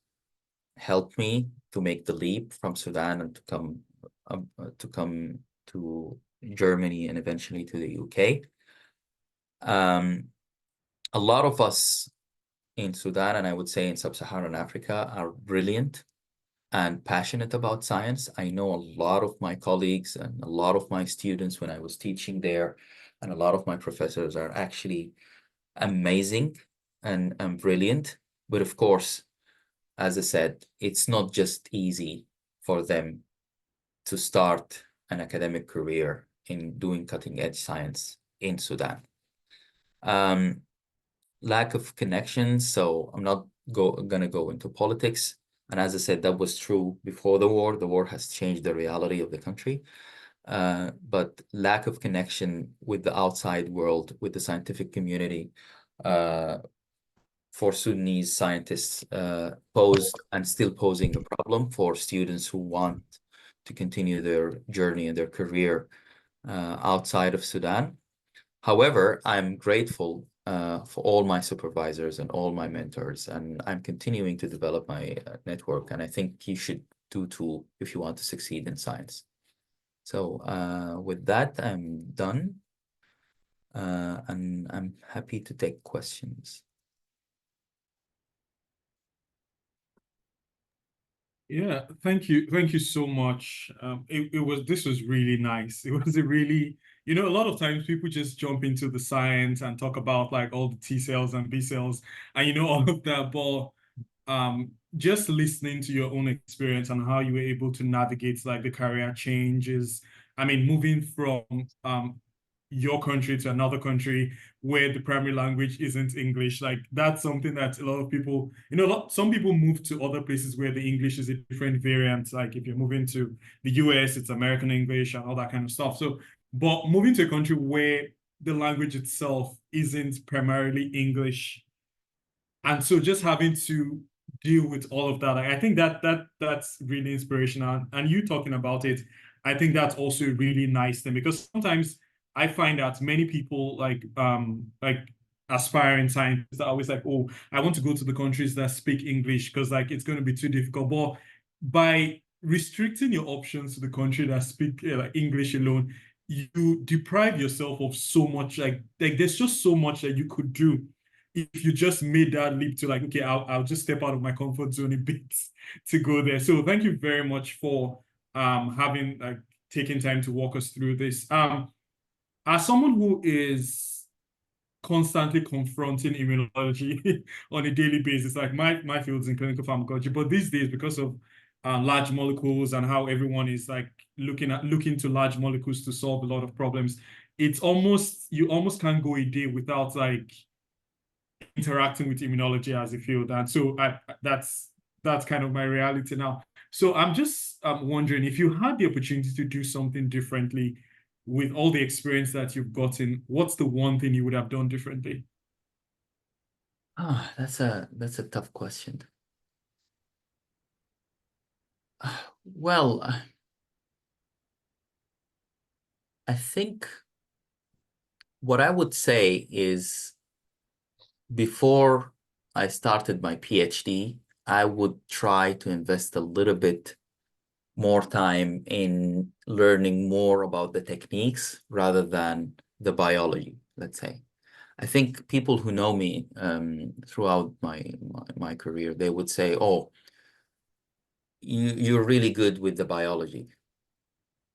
helped me to make the leap from Sudan and to come to Germany and eventually to the UK. A lot of us in Sudan, and I would say in Sub-Saharan Africa, are brilliant and passionate about science. I know a lot of my colleagues and a lot of my students when I was teaching there, and a lot of my professors are actually amazing and brilliant. But of course, as I said, it's not just easy for them to start an academic career in doing cutting-edge science in Sudan. Lack of connections, so I'm not gonna go into politics. And as I said, that was true before the war. The war has changed the reality of the country. But lack of connection with the outside world, with the scientific community, for Sudanese scientists posed and still posing a problem for students who want to continue their journey and their career outside of Sudan. However, I'm grateful for all my supervisors and all my mentors, and I'm continuing to develop my network, and I think you should do too if you want to succeed in science. So with that, I'm done, and I'm happy to take questions.
Yeah, thank you. Thank you so much. This was really nice. It was a really, a lot of times people just jump into the science and talk about like all the T cells and B cells and all of that. But just listening to your own experience and how you were able to navigate like the career changes, moving from your country to another country where the primary language isn't English. Like that's something that a lot of people, some people move to other places where the English is a different variant. Like if you're moving to the US, it's American English and all that kind of stuff. So, but moving to a country where the language itself isn't primarily English, and so just having to deal with all of that, I think that's really inspirational. And you talking about it, I think that's also a really nice thing, because sometimes I find that many people like aspiring scientists are always like, oh, I want to go to the countries that speak English because like it's going to be too difficult. But by restricting your options to the country that speak like English alone, you deprive yourself of so much. Like there's just so much that you could do if you just made that leap to like, okay, I'll just step out of my comfort zone a bit to go there. So thank you very much for having like taking time to walk us through this. As someone who is constantly confronting immunology on a daily basis, like my field's in clinical pharmacology, but these days because of large molecules and how everyone is like looking to large molecules to solve a lot of problems, it's almost, you almost can't go a day without like interacting with immunology as a field. And so that's kind of my reality now. So I'm just wondering, if you had the opportunity to do something differently with all the experience that you've gotten, what's the one thing you would have done differently?
Ah, that's a tough question. Well, I think what I would say is before I started my PhD, I would try to invest a little bit more time in learning more about the techniques rather than the biology, let's say. I think people who know me throughout my career, they would say, "Oh, you're really good with the biology."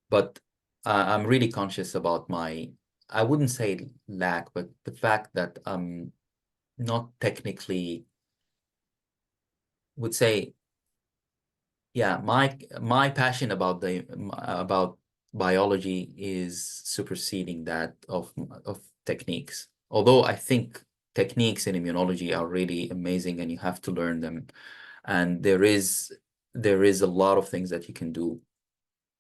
But I'm really conscious about my, I wouldn't say lack, but the fact that I'm not technically, would say, yeah, my passion about biology is superseding that of techniques. Although I think techniques in immunology are really amazing and you have to learn them. And there is a lot of things that you can do.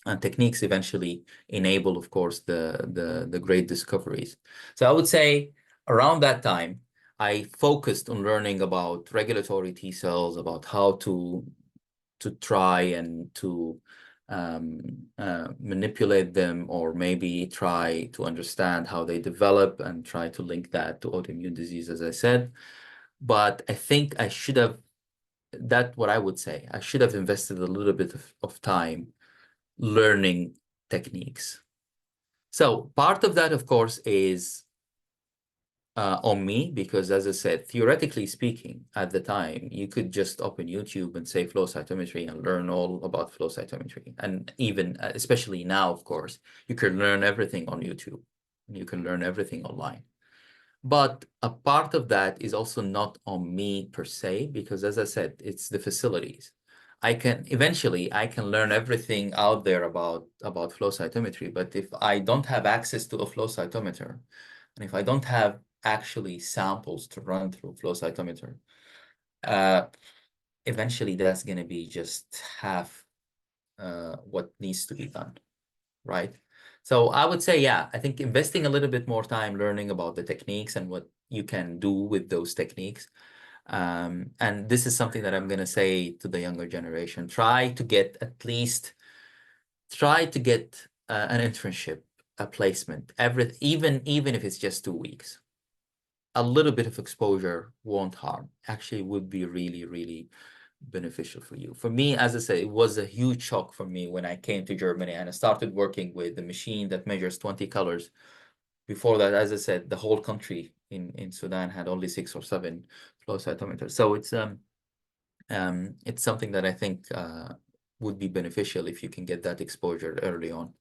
And techniques eventually enable, of course, the great discoveries. So I would say around that time, I focused on learning about regulatory T cells, about how to try and to manipulate them, or maybe try to understand how they develop and try to link that to autoimmune disease, as I said. But I think I should have, that's what I would say. I should have invested a little bit of time learning techniques. So part of that, of course, is on me, because as I said, theoretically speaking, at the time, you could just open YouTube and say flow cytometry and learn all about flow cytometry. And even, especially now, of course, you can learn everything on YouTube. You can learn everything online. But a part of that is also not on me per se, because as I said, it's the facilities. Eventually I can learn everything out there about flow cytometry, but if I don't have access to a flow cytometer, and if I don't have actually samples to run through flow cytometer, uh, eventually that's going to be just half what needs to be done, right? So I would say, yeah, I think investing a little bit more time learning about the techniques and what you can do with those techniques. And this is something that I'm going to say to the younger generation. Try to get an internship, a placement, even if it's just 2 weeks. A little bit of exposure won't harm. Actually, would be really, really beneficial for you. For me, as I said, it was a huge shock for me when I came to Germany and I started working with the machine that measures 20 colors. Before that, as I said, the whole country in Sudan had only 6 or 7 flow cytometers. So it's something that I think would be beneficial if you can get that exposure early on.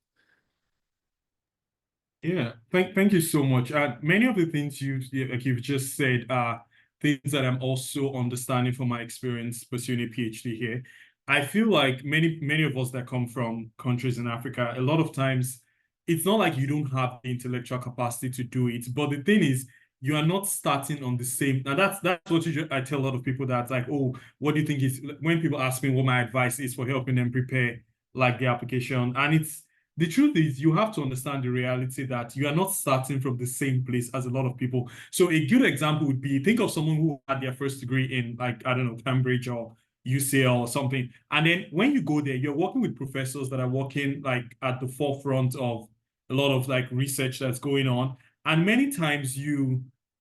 Yeah, thank you so much. Many of the things like you've just said are things that I'm also understanding from my experience pursuing a PhD here. I feel like many of us that come from countries in Africa, a lot of times it's not like you don't have the intellectual capacity to do it, but the thing is, you are not starting on the same. And that's what I tell a lot of people, that's like, oh, what do you think is, when people ask me what my advice is for helping them prepare like the application, and it's, the truth is, you have to understand the reality that you are not starting from the same place as a lot of people. So a good example would be, think of someone who had their first degree in, like, I don't know, Cambridge or UCL or something. And then when you go there, you're working with professors that are working like at the forefront of a lot of like research that's going on. And many times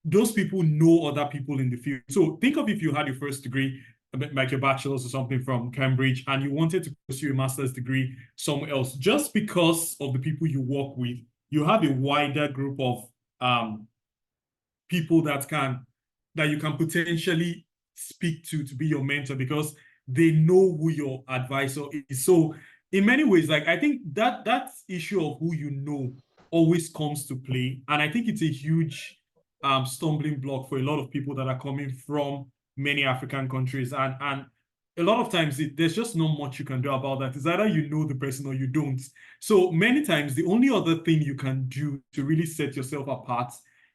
those people know other people in the field. So think of, if you had your first degree, like your bachelor's or something from Cambridge, and you wanted to pursue a master's degree somewhere else, just because of the people you work with, you have a wider group of people that you can potentially speak to be your mentor, because they know who your advisor is. So in many ways, like, I think that issue of who you know always comes to play. And I think it's a huge stumbling block for a lot of people that are coming from many African countries. And a lot of times there's just not much you can do about that. It's either you know the person or you don't. So many times the only other thing you can do to really set yourself apart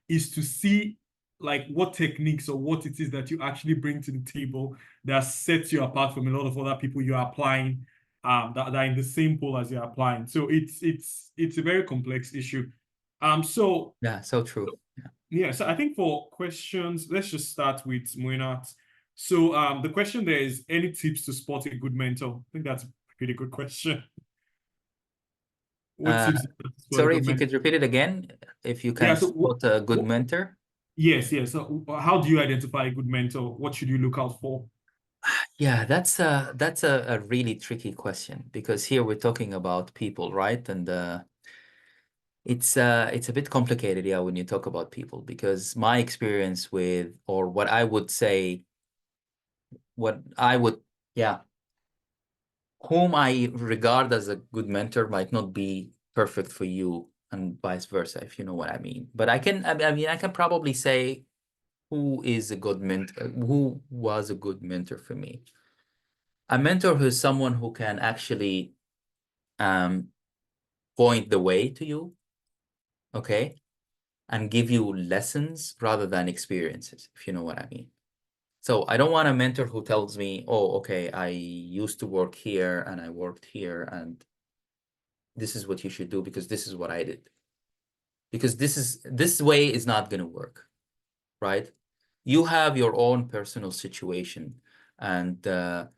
is to see like what techniques or what it is that you actually bring to the table that sets you apart from a lot of other people you're applying that are in the same pool as you're applying. So it's a very complex issue. So
Yeah, so true.
yeah, so I think for questions, let's just start with Muinat. So the question there is, any tips to spot a good mentor? I think that's a pretty good question. What
Uh,
tips do you have to spot a
Sorry,
good
if you
mentor?
could repeat it again, if you
Yeah,
can
so
spot a good mentor.
yes, yes. So how do you identify a good mentor? What should you look out for?
Yeah, that's a really tricky question because here we're talking about people, right? And it's a bit complicated, yeah, when you talk about people, because my experience with, or what I would say, what I would, yeah, whom I regard as a good mentor might not be perfect for you, and vice versa, if you know what I mean. But I mean, I can probably say who is a good mentor, who was a good mentor for me. A mentor who is someone who can actually um, point the way to you, okay, and give you lessons rather than experiences, if you know what I mean. So I don't want a mentor who tells me, oh, okay, I used to work here and I worked here and this is what you should do because this is what I did. Because this way is not going to work, right? You have your own personal situation, and the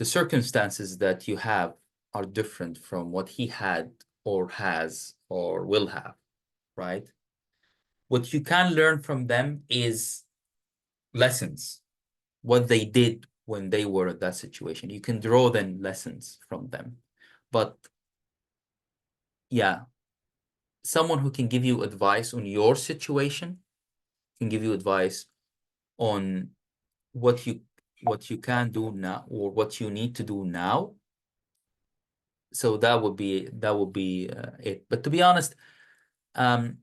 circumstances that you have are different from what he had or has or will have, right? What you can learn from them is lessons, what they did when they were in that situation. You can draw then lessons from them. But yeah, someone who can give you advice on your situation, can give you advice on what you can do now or what you need to do now. So that would be it. But to be honest, um,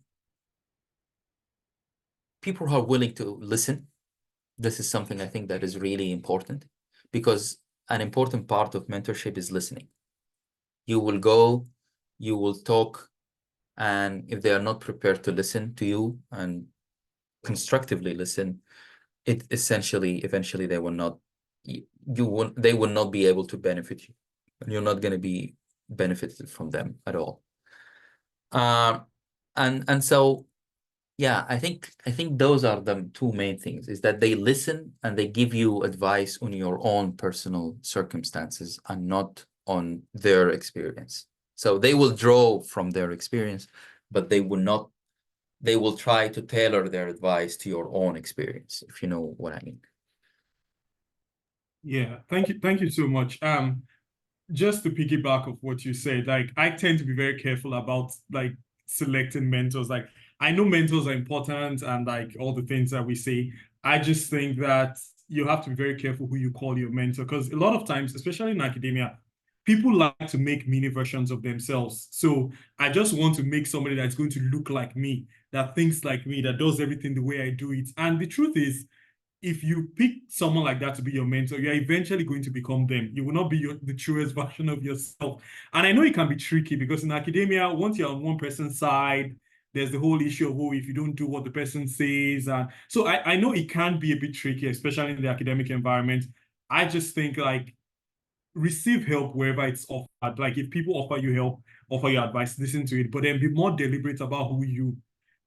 people who are willing to listen, this is something I think that is really important, because an important part of mentorship is listening. You will go, you will talk, and if they are not prepared to listen to you and constructively listen, it essentially eventually they will not they will not be able to benefit you, and you're not going to be benefited from them at all. Um, and so yeah, I think those are the two main things, is that they listen and they give you advice on your own personal circumstances and not on their experience. So they will draw from their experience, but they will try to tailor their advice to your own experience, if you know what I mean.
Yeah, thank you so much. Just to piggyback of what you said, like I tend to be very careful about like selecting mentors. Like I know mentors are important and like all the things that we say. I just think that you have to be very careful who you call your mentor, because a lot of times, especially in academia, people like to make mini versions of themselves. So I just want to make somebody that's going to look like me, that thinks like me, that does everything the way I do it. And the truth is, if you pick someone like that to be your mentor, you're eventually going to become them. You will not be the truest version of yourself. And I know it can be tricky because in academia, once you're on one person's side, there's the whole issue of, oh, if you don't do what the person says. And so I know it can be a bit tricky, especially in the academic environment. I just think like receive help wherever it's offered. Like if people offer you help, offer you advice, listen to it, but then be more deliberate about who you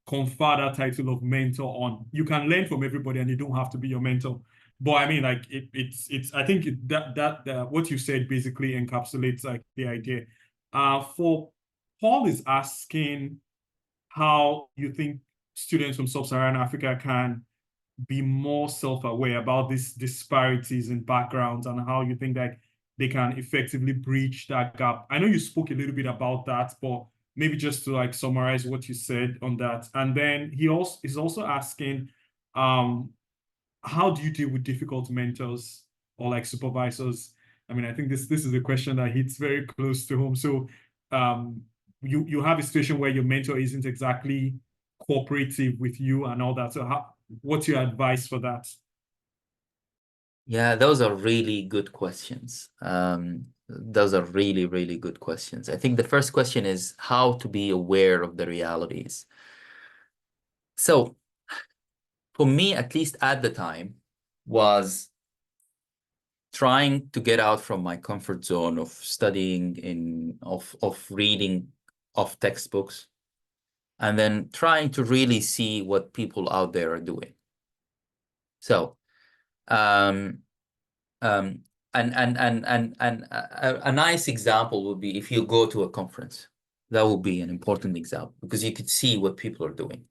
confer that title of mentor on. You can learn from everybody, and you don't have to be your mentor. But I mean, like it's. I think that what you said basically encapsulates like the idea. For Paul is asking how you think students from sub-Saharan Africa can be more self-aware about these disparities in backgrounds and how you think that they can effectively bridge that gap. I know you spoke a little bit about that, but maybe just to like summarize what you said on that. And then he also is also asking, um, how do you deal with difficult mentors or like supervisors? I mean, I think this is a question that hits very close to home. So um, you have a situation where your mentor isn't exactly cooperative with you and all that. So what's your advice for that?
Yeah, those are really good questions. Those are really, really good questions. I think the first question is how to be aware of the realities. So for me, at least at the time, was trying to get out from my comfort zone of studying of reading of textbooks, and then trying to really see what people out there are doing. So, um, um, and a nice example would be if you go to a conference. That would be an important example because you could see what people are doing.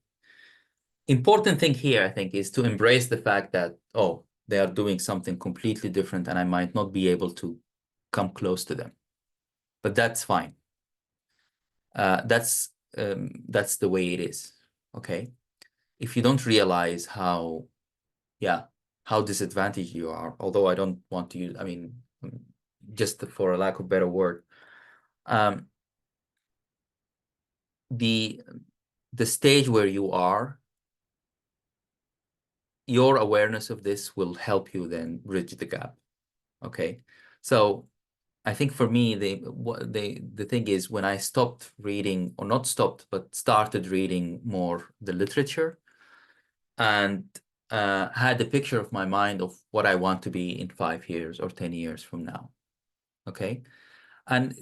Important thing here, I think, is to embrace the fact that, oh, they are doing something completely different and I might not be able to come close to them. But that's fine. That's the way it is. Okay. If you don't realize how, yeah, how disadvantaged you are, although I don't want to use, I mean, just for a lack of better word, um, the the stage where you are, your awareness of this will help you then bridge the gap. Okay. So I think for me, the thing is when I stopped reading, or not stopped, but started reading more the literature and had a picture of my mind of what I want to be in 5 years or 10 years from now. Okay. And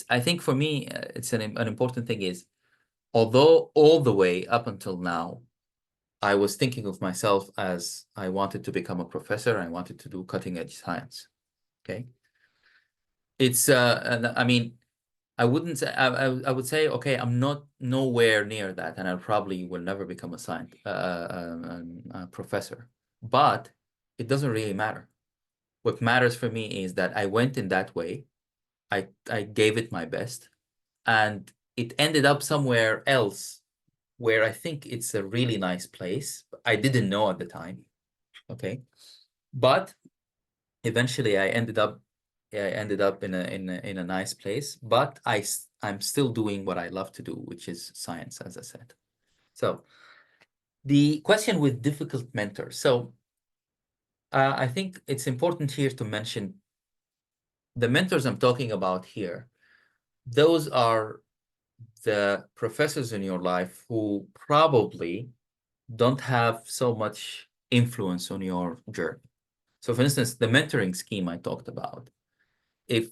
I think for me, it's an important thing is, although all the way up until now, I was thinking of myself as I wanted to become a professor, I wanted to do cutting edge science. Okay. I mean, I wouldn't say, I would say, okay, I'm not nowhere near that, and I probably will never become a professor. But it doesn't really matter. What matters for me is that I went in that way. I gave it my best, and it ended up somewhere else where I think it's a really nice place. I didn't know at the time. Okay, but eventually I ended up in a nice place, but I'm still doing what I love to do, which is science, as I said. So the question with difficult mentors. So I think it's important here to mention the mentors I'm talking about here. Those are the professors in your life who probably don't have so much influence on your journey. So for instance, the mentoring scheme I talked about, if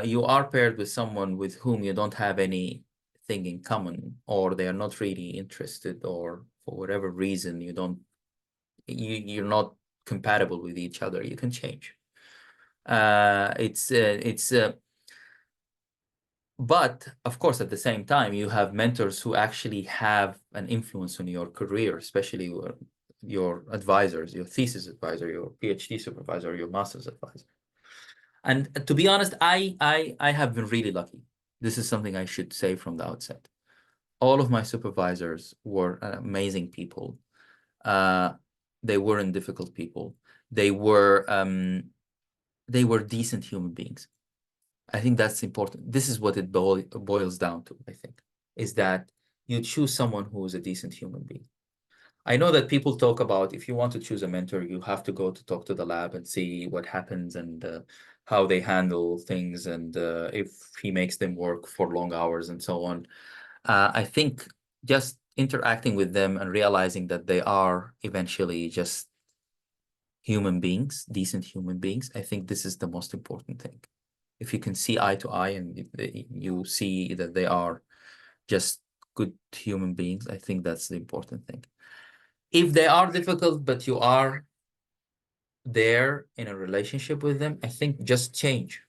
you are paired with someone with whom you don't have anything in common, or they are not really interested, or for whatever reason you're not compatible with each other, you can change. But of course, at the same time, you have mentors who actually have an influence on your career, especially your advisors, your thesis advisor, your PhD supervisor, your master's advisor. And to be honest, I have been really lucky. This is something I should say from the outset. All of my supervisors were amazing people. Uh, they weren't difficult people. They were decent human beings. I think that's important. This is what it boils down to, I think, is that you choose someone who is a decent human being. I know that people talk about if you want to choose a mentor, you have to go to talk to the lab and see what happens and how they handle things and if he makes them work for long hours and so on. I think just interacting with them and realizing that they are eventually just human beings, decent human beings, I think this is the most important thing. If you can see eye to eye and you see that they are just good human beings, I think that's the important thing. If they are difficult, but you are there in a relationship with them, I think just change.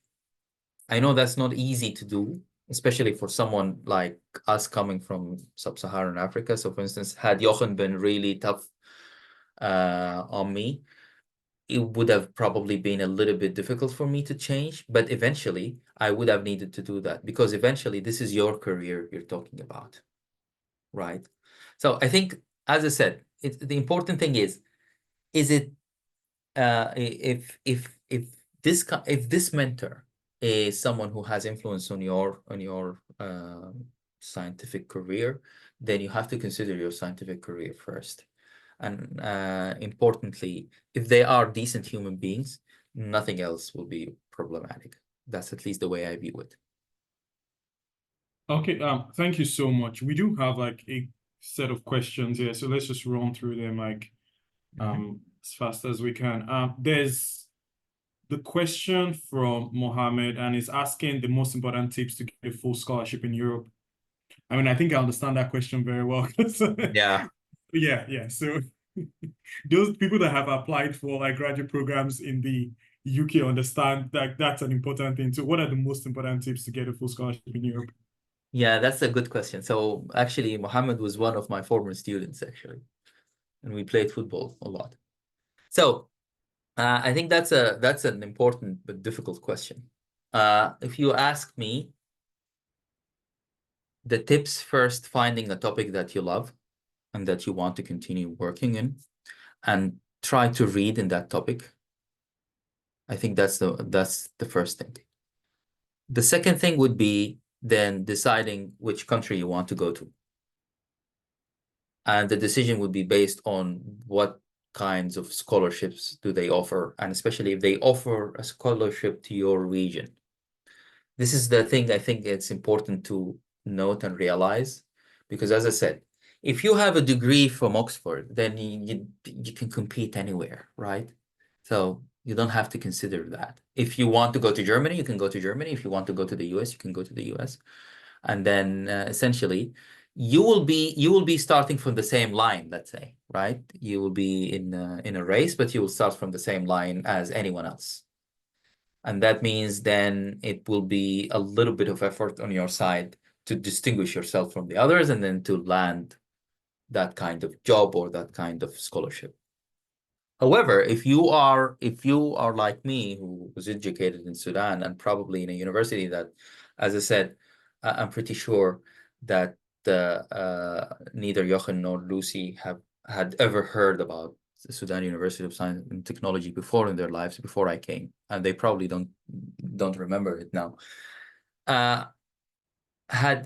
I know that's not easy to do, especially for someone like us coming from sub-Saharan Africa. So for instance, had Jochen been really tough on me, it would have probably been a little bit difficult for me to change, but eventually I would have needed to do that because eventually this is your career you're talking about, right? So I think, as I said, the important thing is it if this mentor is someone who has influence on your scientific career, then you have to consider your scientific career first. And importantly, if they are decent human beings, nothing else will be problematic. That's at least the way I view it.
Okay, thank you so much. We do have like a set of questions here, so let's just run through them like as fast as we can. There's the question from Mohammed, and is asking the most important tips to get a full scholarship in Europe. I mean, I think I understand that question very well.
Yeah.
Yeah. So those people that have applied for like graduate programs in the UK understand that that's an important thing. So what are the most important tips to get a full scholarship in Europe?
Yeah, that's a good question. So actually, Mohammed was one of my former students, actually, and we played football a lot. So I think that's an important but difficult question. If you ask me, the tips first, finding a topic that you love and that you want to continue working in, and try to read in that topic. I think that's the first thing. The second thing would be then deciding which country you want to go to. And the decision would be based on what kinds of scholarships do they offer, and especially if they offer a scholarship to your region. This is the thing I think it's important to note and realize, because as I said, if you have a degree from Oxford, then you can compete anywhere, right? So you don't have to consider that. If you want to go to Germany, you can go to Germany. If you want to go to the US, you can go to the US. And then essentially you will be starting from the same line, let's say, right? You will be in a race, but you will start from the same line as anyone else. And that means then it will be a little bit of effort on your side to distinguish yourself from the others and then to land that kind of job or that kind of scholarship. However, if you are like me, who was educated in Sudan and probably in a university that, as I said, I'm pretty sure that neither Jochen nor Lucy had ever heard about the Sudan University of Science and Technology before in their lives, before I came, and they probably don't remember it now.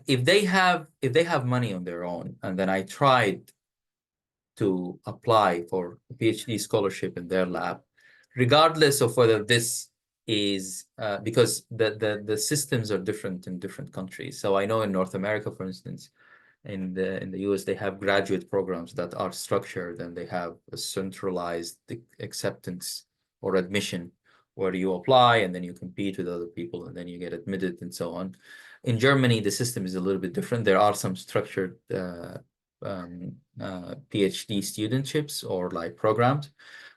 If they have money on their own, and then I tried to apply for a PhD scholarship in their lab, regardless of whether this is because the systems are different in different countries. So I know in North America, for instance, in the US, they have graduate programs that are structured, and they have a centralized acceptance or admission where you apply and then you compete with other people and then you get admitted and so on. In Germany, the system is a little bit different. There are some structured PhD studentships or like programs,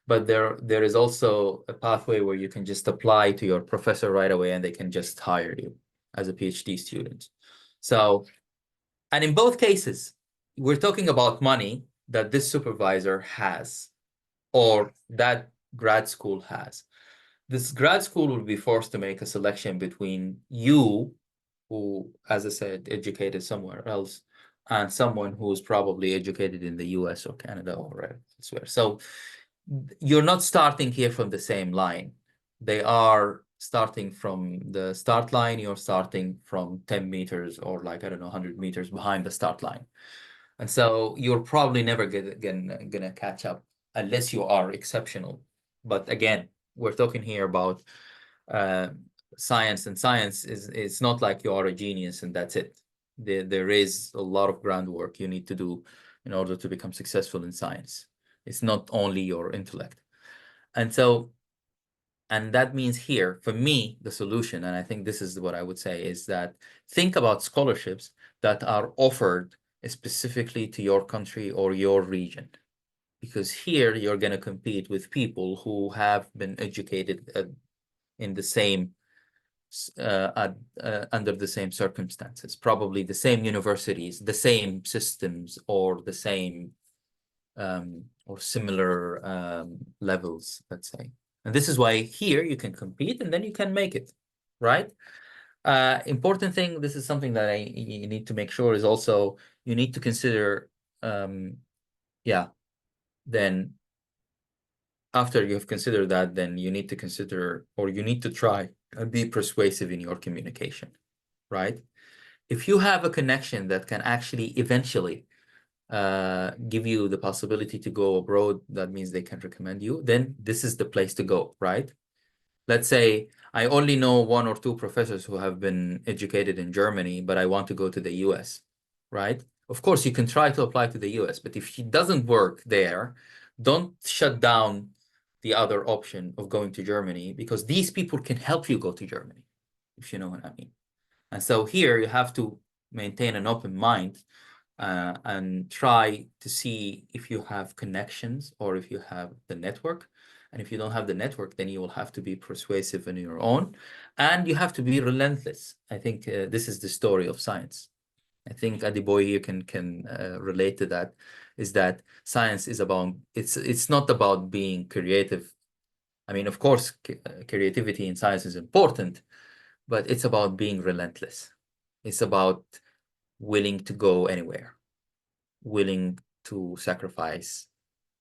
but there is also a pathway where you can just apply to your professor right away and they can just hire you as a PhD student. So, and in both cases, we're talking about money that this supervisor has or that grad school has. This grad school will be forced to make a selection between you, who, as I said, educated somewhere else, and someone who's probably educated in the US or Canada or elsewhere. So you're not starting here from the same line. They are starting from the start line. You're starting from 10 meters or like, I don't know, 100 meters behind the start line. And so you're probably never gonna catch up unless you are exceptional. But again, we're talking here about science, and science is it's not like you are a genius and that's it. There is a lot of groundwork you need to do in order to become successful in science. It's not only your intellect. And so, and that means here, for me, the solution, and I think this is what I would say, is that think about scholarships that are offered specifically to your country or your region. Because here you're going to compete with people who have been educated in the same under the same circumstances, probably the same universities, the same systems, or the same or similar levels, let's say. And this is why here you can compete and then you can make it, right? Important thing, this is something that you need to make sure is also you need to consider, then after you've considered that, then you need to consider, or you need to try and be persuasive in your communication, right? If you have a connection that can actually eventually give you the possibility to go abroad, that means they can recommend you, then this is the place to go, right? Let's say I only know one or two professors who have been educated in Germany, but I want to go to the US, right? Of course, you can try to apply to the US, but if it doesn't work there, don't shut down the other option of going to Germany, because these people can help you go to Germany, if you know what I mean. And so here you have to maintain an open mind, and try to see if you have connections or if you have the network. And if you don't have the network, then you will have to be persuasive on your own, and you have to be relentless. I think this is the story of science. I think Adiboy here can relate to that. Is that science is about, it's not about being creative. I mean, of course, creativity in science is important, but it's about being relentless. It's about willing to go anywhere, willing to sacrifice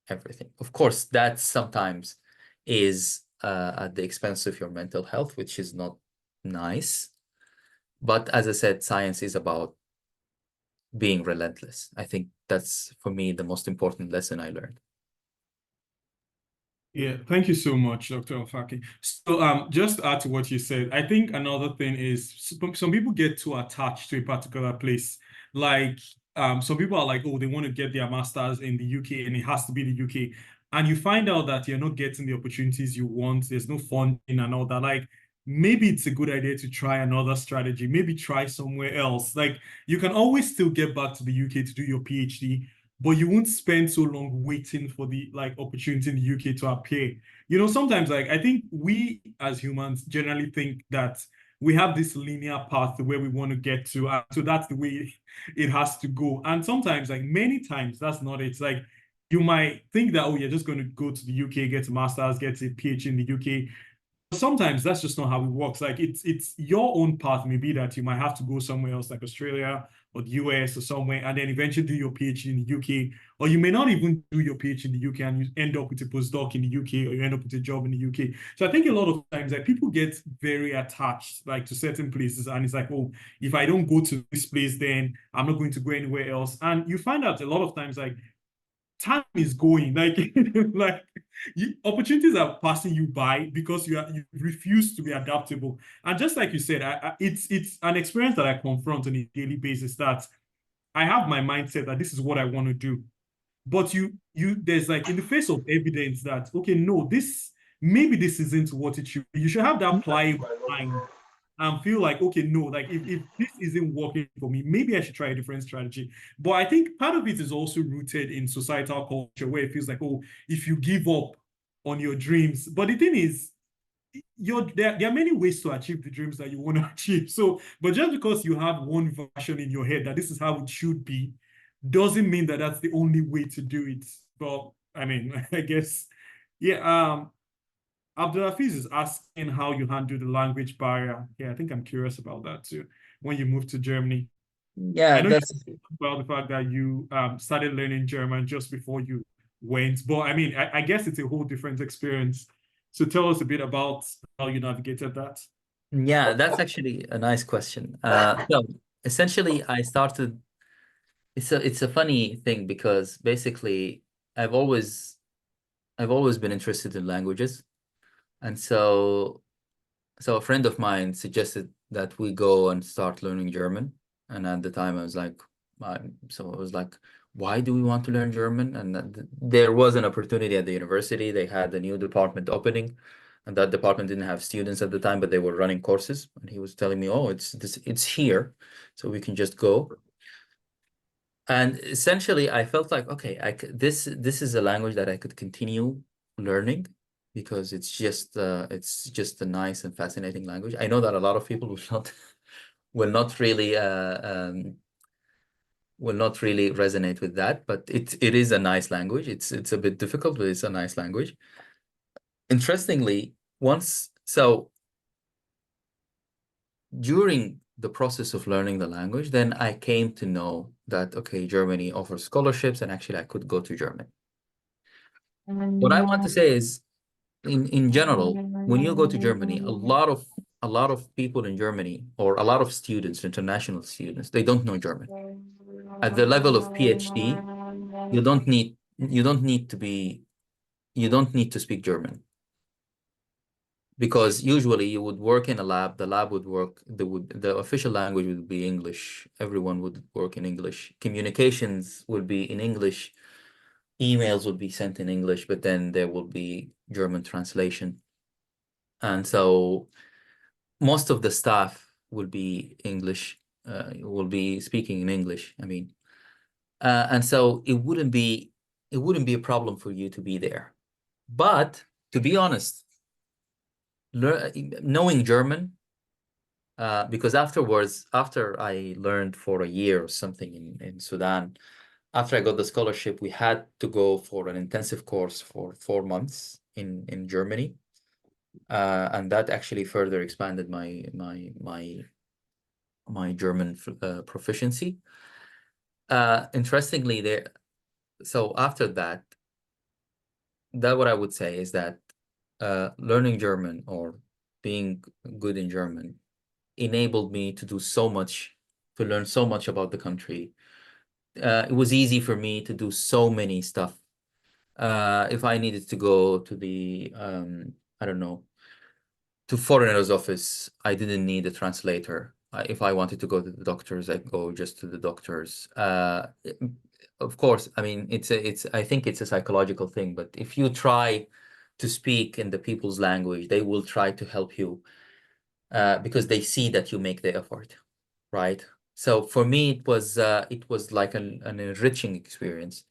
everything. Of course, that sometimes is at the expense of your mental health, which is not nice. But as I said, science is about being relentless. I think that's, for me, the most important lesson I learned.
Yeah, thank you so much, Dr. Elfaki. So, just to add to what you said, I think another thing is some people get too attached to a particular place. Like, some people are like, oh, they want to get their masters in the UK and it has to be the UK. And you find out that you're not getting the opportunities you want. There's no funding and all that. Like, maybe it's a good idea to try another strategy. Maybe try somewhere else. Like, you can always still get back to the UK to do your PhD, but you won't spend so long waiting for the like opportunity in the UK to appear. You know, sometimes like I think we as humans generally think that we have this linear path to where we want to get to, and so that's the way it has to go. And sometimes, like many times, that's not it. It's like you might think that, oh, you're just going to go to the UK, get a master's, get a PhD in the UK, sometimes that's just not how it works. Like it's your own path. Maybe that you might have to go somewhere else, like Australia or the US or somewhere, and then eventually do your PhD in the UK. Or you may not even do your PhD in the UK and you end up with a postdoc in the UK, or you end up with a job in the UK. So I think a lot of times like people get very attached like to certain places, and it's like, oh, if I don't go to this place, then I'm not going to go anywhere else. And you find out a lot of times like time is going like like opportunities are passing you by because you refuse to be adaptable. And just like you said, it's an experience that I confront on a daily basis, that I have my mindset that this is what I want to do, but there's like in the face of evidence that okay, no, this maybe this isn't what it should be. You should have that pliable mind and feel like, okay, no, like if this isn't working for me, maybe I should try a different strategy. But I think part of it is also rooted in societal culture where it feels like, oh, if you give up on your dreams. But the thing is, there are many ways to achieve the dreams that you want to achieve. So, but just because you have one version in your head that this is how it should be, doesn't mean that that's the only way to do it. But I mean, I guess, yeah. Abdulafiz is asking how you handle the language barrier. Yeah, I think I'm curious about that too. When you moved to Germany, I
Yeah,
know you
that's
talked about the fact that you started learning German just before you went, but I mean, I guess it's a whole different experience. So tell us a bit about how you navigated that.
yeah, that's actually a nice question. So essentially, I started. It's a funny thing because basically, I've always I've always been interested in languages, and so a friend of mine suggested that we go and start learning German. And at the time, I was like, why do we want to learn German? And there was an opportunity at the university. They had a new department opening, and that department didn't have students at the time, but they were running courses. And he was telling me, oh, it's here, so we can just go. And essentially, I felt like, okay, this is a language that I could continue learning because it's just a nice and fascinating language. I know that a lot of people will not really will not really resonate with that, but it is a nice language. It's a bit difficult, but it's a nice language. Interestingly, during the process of learning the language, then I came to know that, okay, Germany offers scholarships and actually I could go to Germany. What I want to say is, in general, when you go to Germany, a lot of people in Germany, or a lot of students, international students, they don't know German. At the level of PhD, you don't need to speak German. because usually you would work in a lab, the lab would work, the official language would be English. Everyone would work in English. Communications would be in English. Emails would be sent in English, but then there will be German translation. And so most of the staff will be English, will be speaking in English, I mean. And so it wouldn't be a problem for you to be there. But to be honest, knowing German, because afterwards, after I learned for a year or something in Sudan, after I got the scholarship, we had to go for an intensive course for 4 months in Germany, and that actually further expanded my German proficiency. Interestingly, so after that, what I would say is that learning German or being good in German enabled me to do so much, to learn so much about the country. It was easy for me to do so many stuff. If I needed to go to the, I don't know, to foreigner's office, I didn't need a translator. If I wanted to go to the doctors, I go just to the doctors. Of course, I mean, I think it's a psychological thing, but if you try to speak in the people's language, they will try to help you because they see that you make the effort, right? So for me, it was like an enriching experience.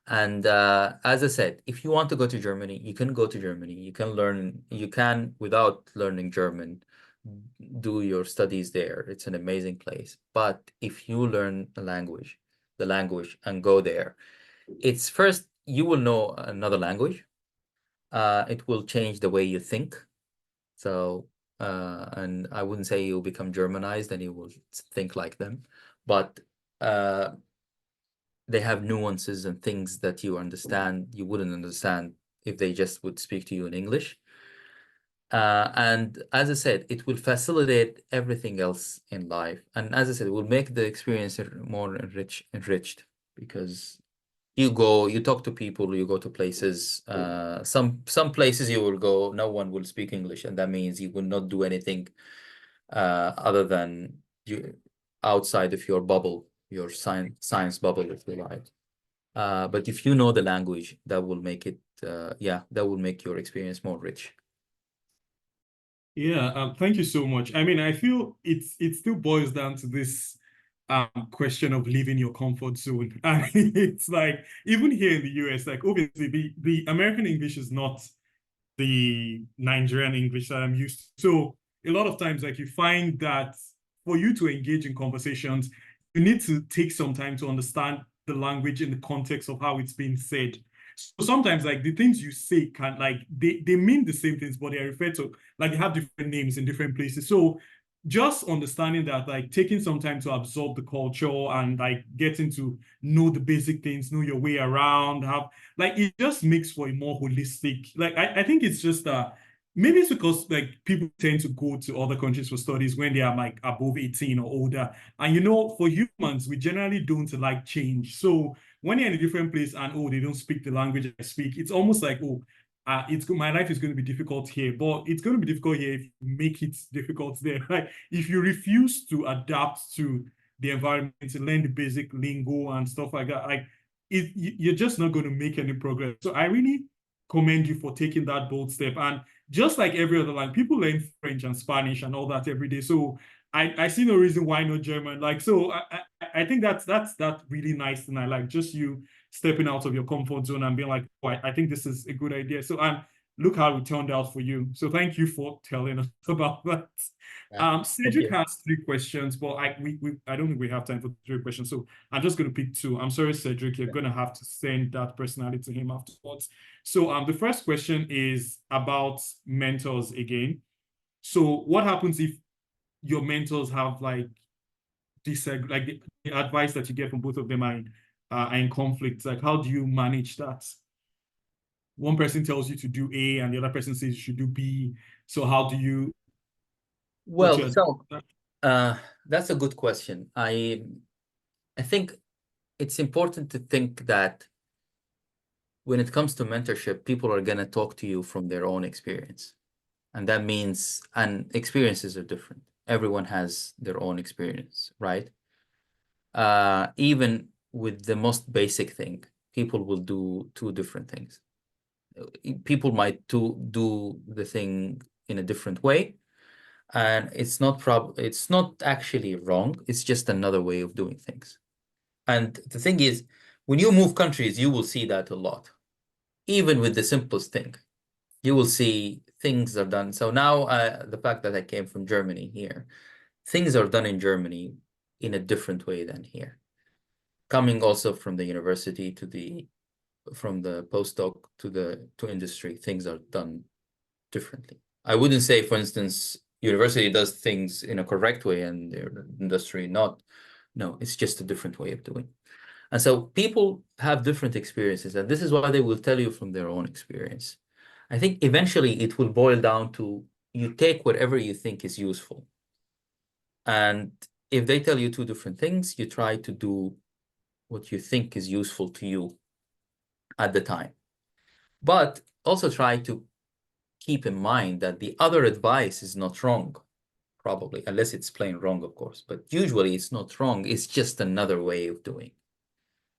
And as I said, if you want to go to Germany, you can go to Germany. You can, without learning German, do your studies there. It's an amazing place. But if you learn the language and go there, it's first, you will know another language. It will change the way you think. So, and I wouldn't say you'll become Germanized and you will think like them, but they have nuances and things that you wouldn't understand if they just would speak to you in English. And as I said, it will facilitate everything else in life. And as I said, it will make the experience more enriched because you talk to people, you go to places. Some places you will go, no one will speak English, and that means you will not do anything other than you outside of your bubble, your science bubble, if you like. But if you know the language, that will make it, yeah, that will make your experience more rich.
Yeah, thank you so much. I mean, I feel it still boils down to this question of leaving your comfort zone. I mean, it's like even here in the US, like obviously the American English is not the Nigerian English that I'm used to. So a lot of times, like you find that for you to engage in conversations, you need to take some time to understand the language in the context of how it's being said. So sometimes like the things you say can like they mean the same things, but they are referred to like they have different names in different places. So just understanding that, like taking some time to absorb the culture and like getting to know the basic things, know your way around, have like it just makes for a more holistic. Like I think it's just maybe it's because like people tend to go to other countries for studies when they are like above 18 or older. And you know, for humans, we generally don't like change. So when you're in a different place and oh, they don't speak the language I speak, it's almost like, oh, my life is going to be difficult here, but it's going to be difficult here if you make it difficult there. Like if you refuse to adapt to the environment, to learn the basic lingo and stuff like that, like you're just not going to make any progress. So I really commend you for taking that bold step. And just like every other language, people learn French and Spanish and all that every day. So I see no reason why not German. Like so, I think that's really nice, and I like just you stepping out of your comfort zone and being like, oh, I think this is a good idea. So look how it turned out for you. So thank you for telling us about that.
Yeah. Thank
Cedric
you.
has 3 questions, but I don't think we have time for 3 questions. So I'm just going to pick 2. I'm sorry, Cedric, you're
Yeah.
going to have to send that personality to him afterwards. So the first question is about mentors again. So what happens if your mentors have like like the advice that you get from both of them are in conflict? Like how do you manage that? One person tells you to do A and the other person says you should do B. So how do you what's
Well,
your
so that's a good question. I think it's important to think that when it comes to mentorship, people are going to talk to you from their own experience. And that means, and experiences are different. Everyone has their own experience, right? Even with the most basic thing, people will do two different things. People might do the thing in a different way, and it's not actually wrong. It's just another way of doing things. And the thing is, when you move countries, you will see that a lot. Even with the simplest thing, you will see things are done. So now, the fact that I came from Germany here, things are done in Germany in a different way than here. Coming also from the university from the postdoc to industry, things are done differently. I wouldn't say, for instance, university does things in a correct way and the industry not. No, it's just a different way of doing. And so people have different experiences, and this is why they will tell you from their own experience. I think eventually it will boil down to you take whatever you think is useful. And if they tell you two different things, you try to do what you think is useful to you at the time. But also try to keep in mind that the other advice is not wrong, probably, unless it's plain wrong, of course. But usually it's not wrong. It's just another way of doing.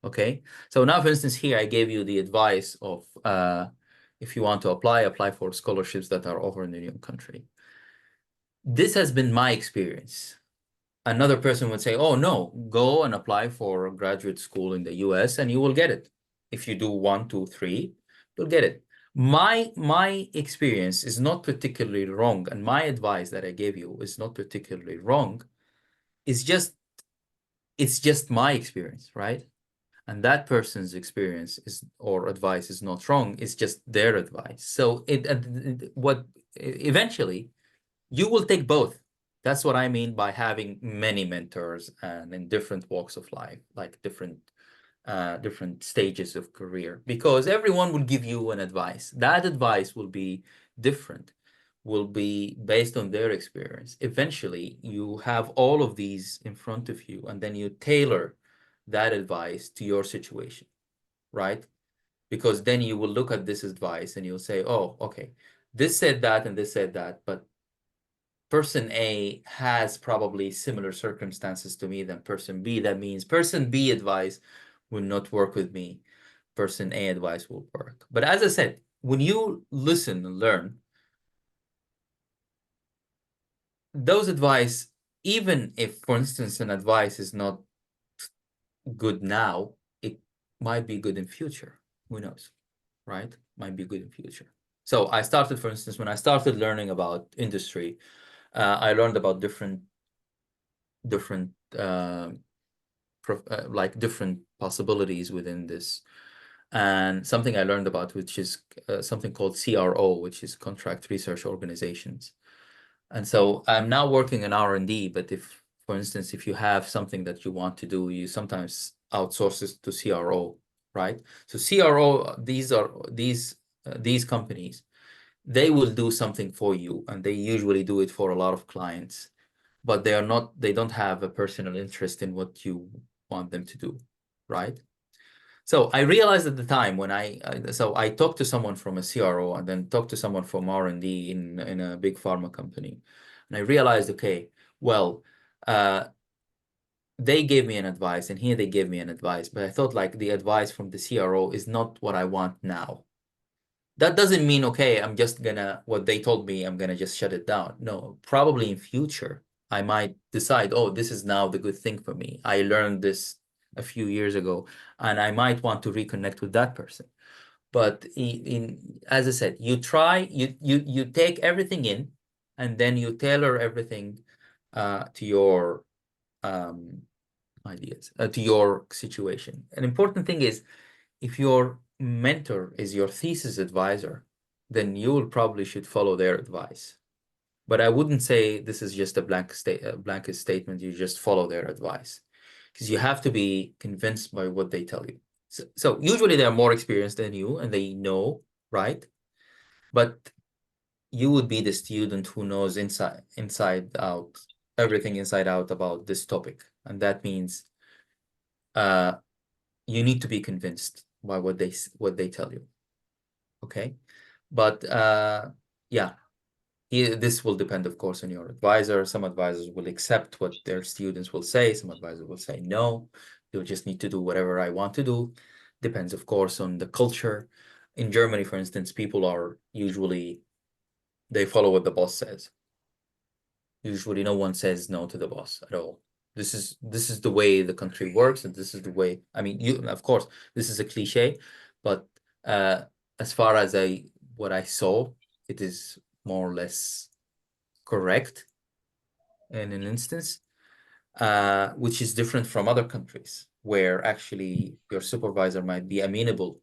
Okay. So now, for instance, here I gave you the advice of if you want to apply for scholarships that are offered in your country. This has been my experience. Another person would say, oh, no, go and apply for graduate school in the US and you will get it. If you do 1, 2, 3, you'll get it. My experience is not particularly wrong, and my advice that I gave you is not particularly wrong. It's just my experience, right? And that person's experience is or advice is not wrong. It's just their advice. So what eventually you will take both. That's what I mean by having many mentors and in different walks of life, like different stages of career, because everyone will give you an advice. That advice will be different, will be based on their experience. Eventually, you have all of these in front of you, and then you tailor that advice to your situation, right? Because then you will look at this advice and you'll say, oh, okay, this said that and this said that, but person A has probably similar circumstances to me than person B. That means person B advice will not work with me. Person A advice will work. But as I said, when you listen and learn, those advice, even if, for instance, an advice is not good now, it might be good in future. Who knows, right? Might be good in future. So I started, for instance, when I started learning about industry, I learned about different like different possibilities within this. And something I learned about, which is something called CRO, which is contract research organizations. And so I'm now working in R&D, but if, for instance, if you have something that you want to do, you sometimes outsource it to CRO, right? So CRO, these companies, they will do something for you, and they usually do it for a lot of clients, but they don't have a personal interest in what you want them to do, right? So I realized at the time when so I talked to someone from a CRO and then talked to someone from R&D in a big pharma company, and I realized, okay, well, they gave me an advice, and here they gave me an advice, but I thought like the advice from the CRO is not what I want now. That doesn't mean, okay, I'm just gonna, what they told me, I'm gonna just shut it down. No, probably in future, I might decide, oh, this is now the good thing for me. I learned this a few years ago, and I might want to reconnect with that person. But as I said, you take everything in, and then you tailor everything to your um, ideas, to your situation. An important thing is, if your mentor is your thesis advisor, then you will probably should follow their advice. But I wouldn't say this is just a blanket statement. You just follow their advice, because you have to be convinced by what they tell you. So usually they're more experienced than you and they know, right? But you would be the student who knows inside out, everything inside out about this topic. And that means uh, you need to be convinced by what they tell you. Okay. But yeah, This will depend, of course, on your advisor. Some advisors will accept what their students will say. Some advisors will say, no, you'll just need to do whatever I want to do. Depends, of course, on the culture. In Germany, for instance, people are usually, they follow what the boss says. Usually no one says no to the boss at all. This is the way the country works, and this is the way, I mean, of course, this is a cliche, but as far as what I saw, it is more or less correct in an instance, which is different from other countries where actually your supervisor might be amenable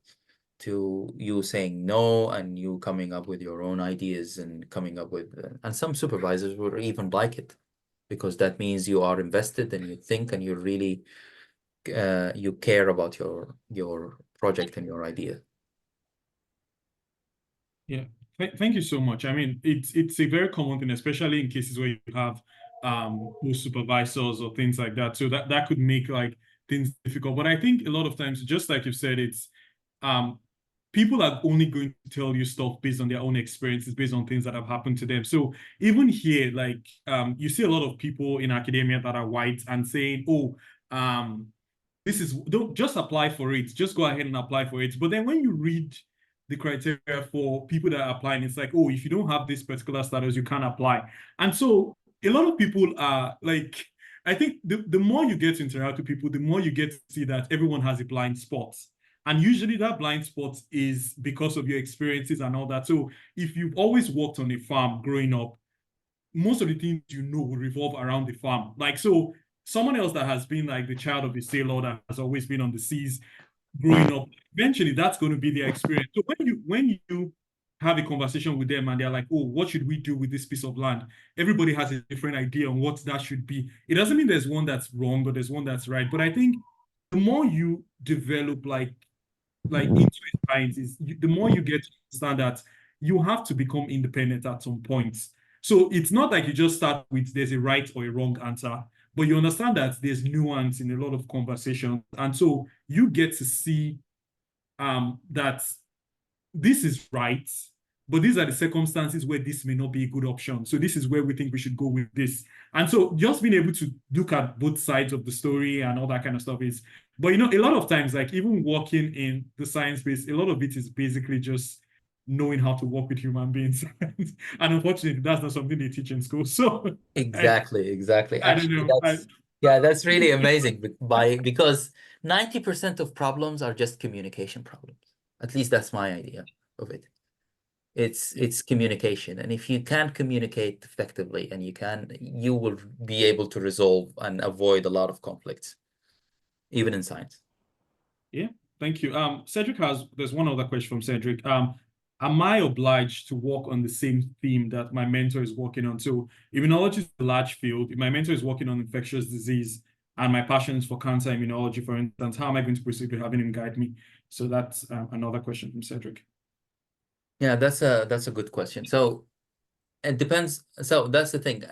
to you saying no and you coming up with your own ideas and coming up with, and some supervisors would even like it because that means you are invested and you think and you really you care about your project and your idea.
Yeah, thank you so much. I mean, it's a very common thing, especially in cases where you have those supervisors or things like that. So that could make like things difficult. But I think a lot of times, just like you said, it's people are only going to tell you stuff based on their own experiences, based on things that have happened to them. So even here, like you see a lot of people in academia that are white and saying, oh, this is, don't just apply for it, just go ahead and apply for it. But then when you read the criteria for people that are applying, it's like, oh, if you don't have this particular status, you can't apply. And so a lot of people are like, I think the more you get to interact with people, the more you get to see that everyone has a blind spot. And usually that blind spot is because of your experiences and all that. So if you've always worked on a farm growing up, most of the things you know will revolve around the farm. Like, so someone else that has been like the child of a sailor that has always been on the seas growing up, eventually that's going to be their experience. So when you have a conversation with them and they're like, oh, what should we do with this piece of land? Everybody has a different idea on what that should be. It doesn't mean there's one that's wrong or there's one that's right. But I think the more you develop like into science is the more you get to understand that you have to become independent at some point. So it's not like you just start with there's a right or a wrong answer, but you understand that there's nuance in a lot of conversations. And so you get to see that this is right, but these are the circumstances where this may not be a good option. So this is where we think we should go with this. And so just being able to look at both sides of the story and all that kind of stuff is, but you know, a lot of times, like even working in the science space, a lot of it is basically just knowing how to work with human beings. And unfortunately, that's not something they teach in school. So
Exactly.
I don't
Actually,
know.
that's really amazing because 90% of problems are just communication problems. At least that's my idea of it. It's communication, and if you can communicate effectively and you will be able to resolve and avoid a lot of conflicts, even in science.
Yeah, thank you. There's one other question from Cedric. Am I obliged to work on the same theme that my mentor is working on? So immunology is a large field. If my mentor is working on infectious disease and my passion is for cancer immunology, for instance, how am I going to proceed with having him guide me? So that's another question from Cedric.
Yeah, that's a good question. So it depends. So that's the thing.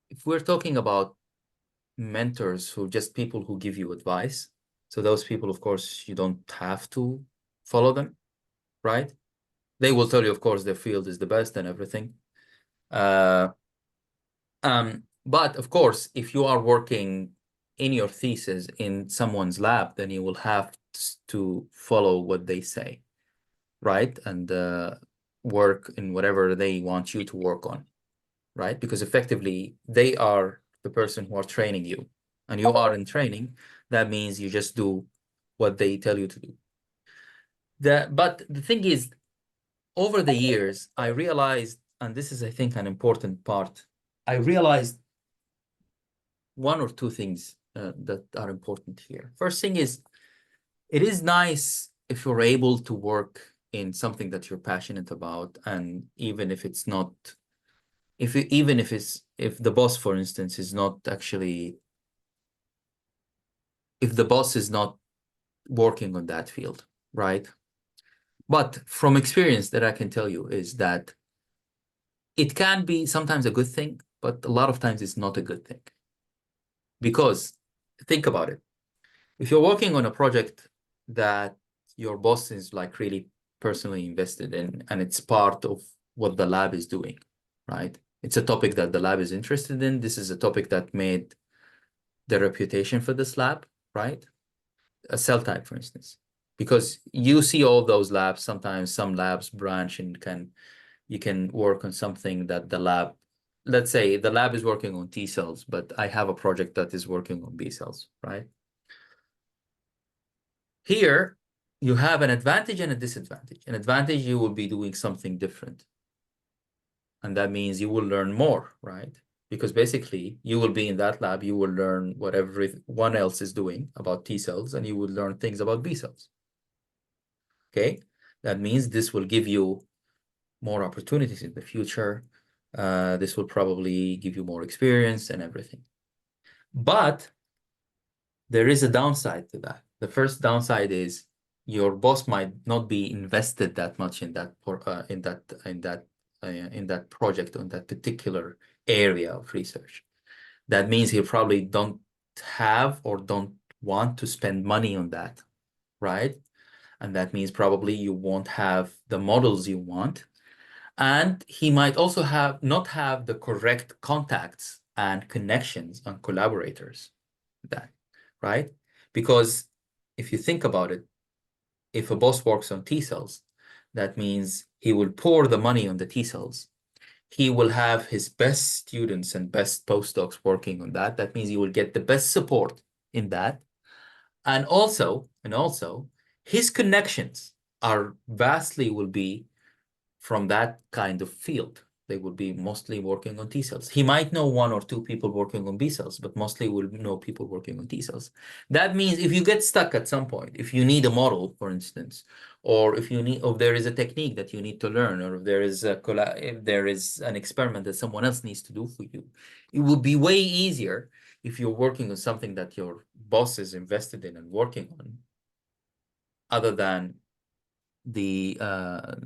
If we're talking about mentors who just people who give you advice, so those people, of course, you don't have to follow them, right? They will tell you, of course, their field is the best and everything. But of course, if you are working in your thesis in someone's lab, then you will have to follow what they say, right? And work in whatever they want you to work on, right? Because effectively, they are the person who are training you, and you are in training. That means you just do what they tell you to do. But the thing is, over the years, I realized, and this is, I think, an important part, I realized one or two things that are important here. First thing is, it is nice if you're able to work in something that you're passionate about, and even if it's not, if the boss, for instance, is not actually, if the boss is not working on that field, right? But from experience that I can tell you is that it can be sometimes a good thing, but a lot of times it's not a good thing. Because think about it. If you're working on a project that your boss is like really personally invested in, and it's part of what the lab is doing, right? It's a topic that the lab is interested in. This is a topic that made the reputation for this lab, right? A cell type, for instance, because you see all those labs, sometimes some labs branch and you can work on something that the lab, let's say the lab is working on T cells, but I have a project that is working on B cells, right? Here, you have an advantage and a disadvantage. An advantage, you will be doing something different. And that means you will learn more, right? Because basically, you will be in that lab, you will learn what everyone else is doing about T cells, and you will learn things about B cells. Okay? That means this will give you more opportunities in the future. This will probably give you more experience and everything. But there is a downside to that. The first downside is your boss might not be invested that much in that project on that particular area of research. That means he probably don't have or don't want to spend money on that, right? And that means probably you won't have the models you want. And he might also not have the correct contacts and connections and collaborators that, right? Because if you think about it, if a boss works on T cells, that means he will pour the money on the T cells. He will have his best students and best postdocs working on that. That means he will get the best support in that. And also, his connections are vastly will be from that kind of field. They will be mostly working on T cells. He might know one or two people working on B cells, but mostly will know people working on T cells. That means if you get stuck at some point, if you need a model, for instance, or if there is a technique that you need to learn, or if there is an experiment that someone else needs to do for you, it would be way easier if you're working on something that your boss is invested in and working on, other than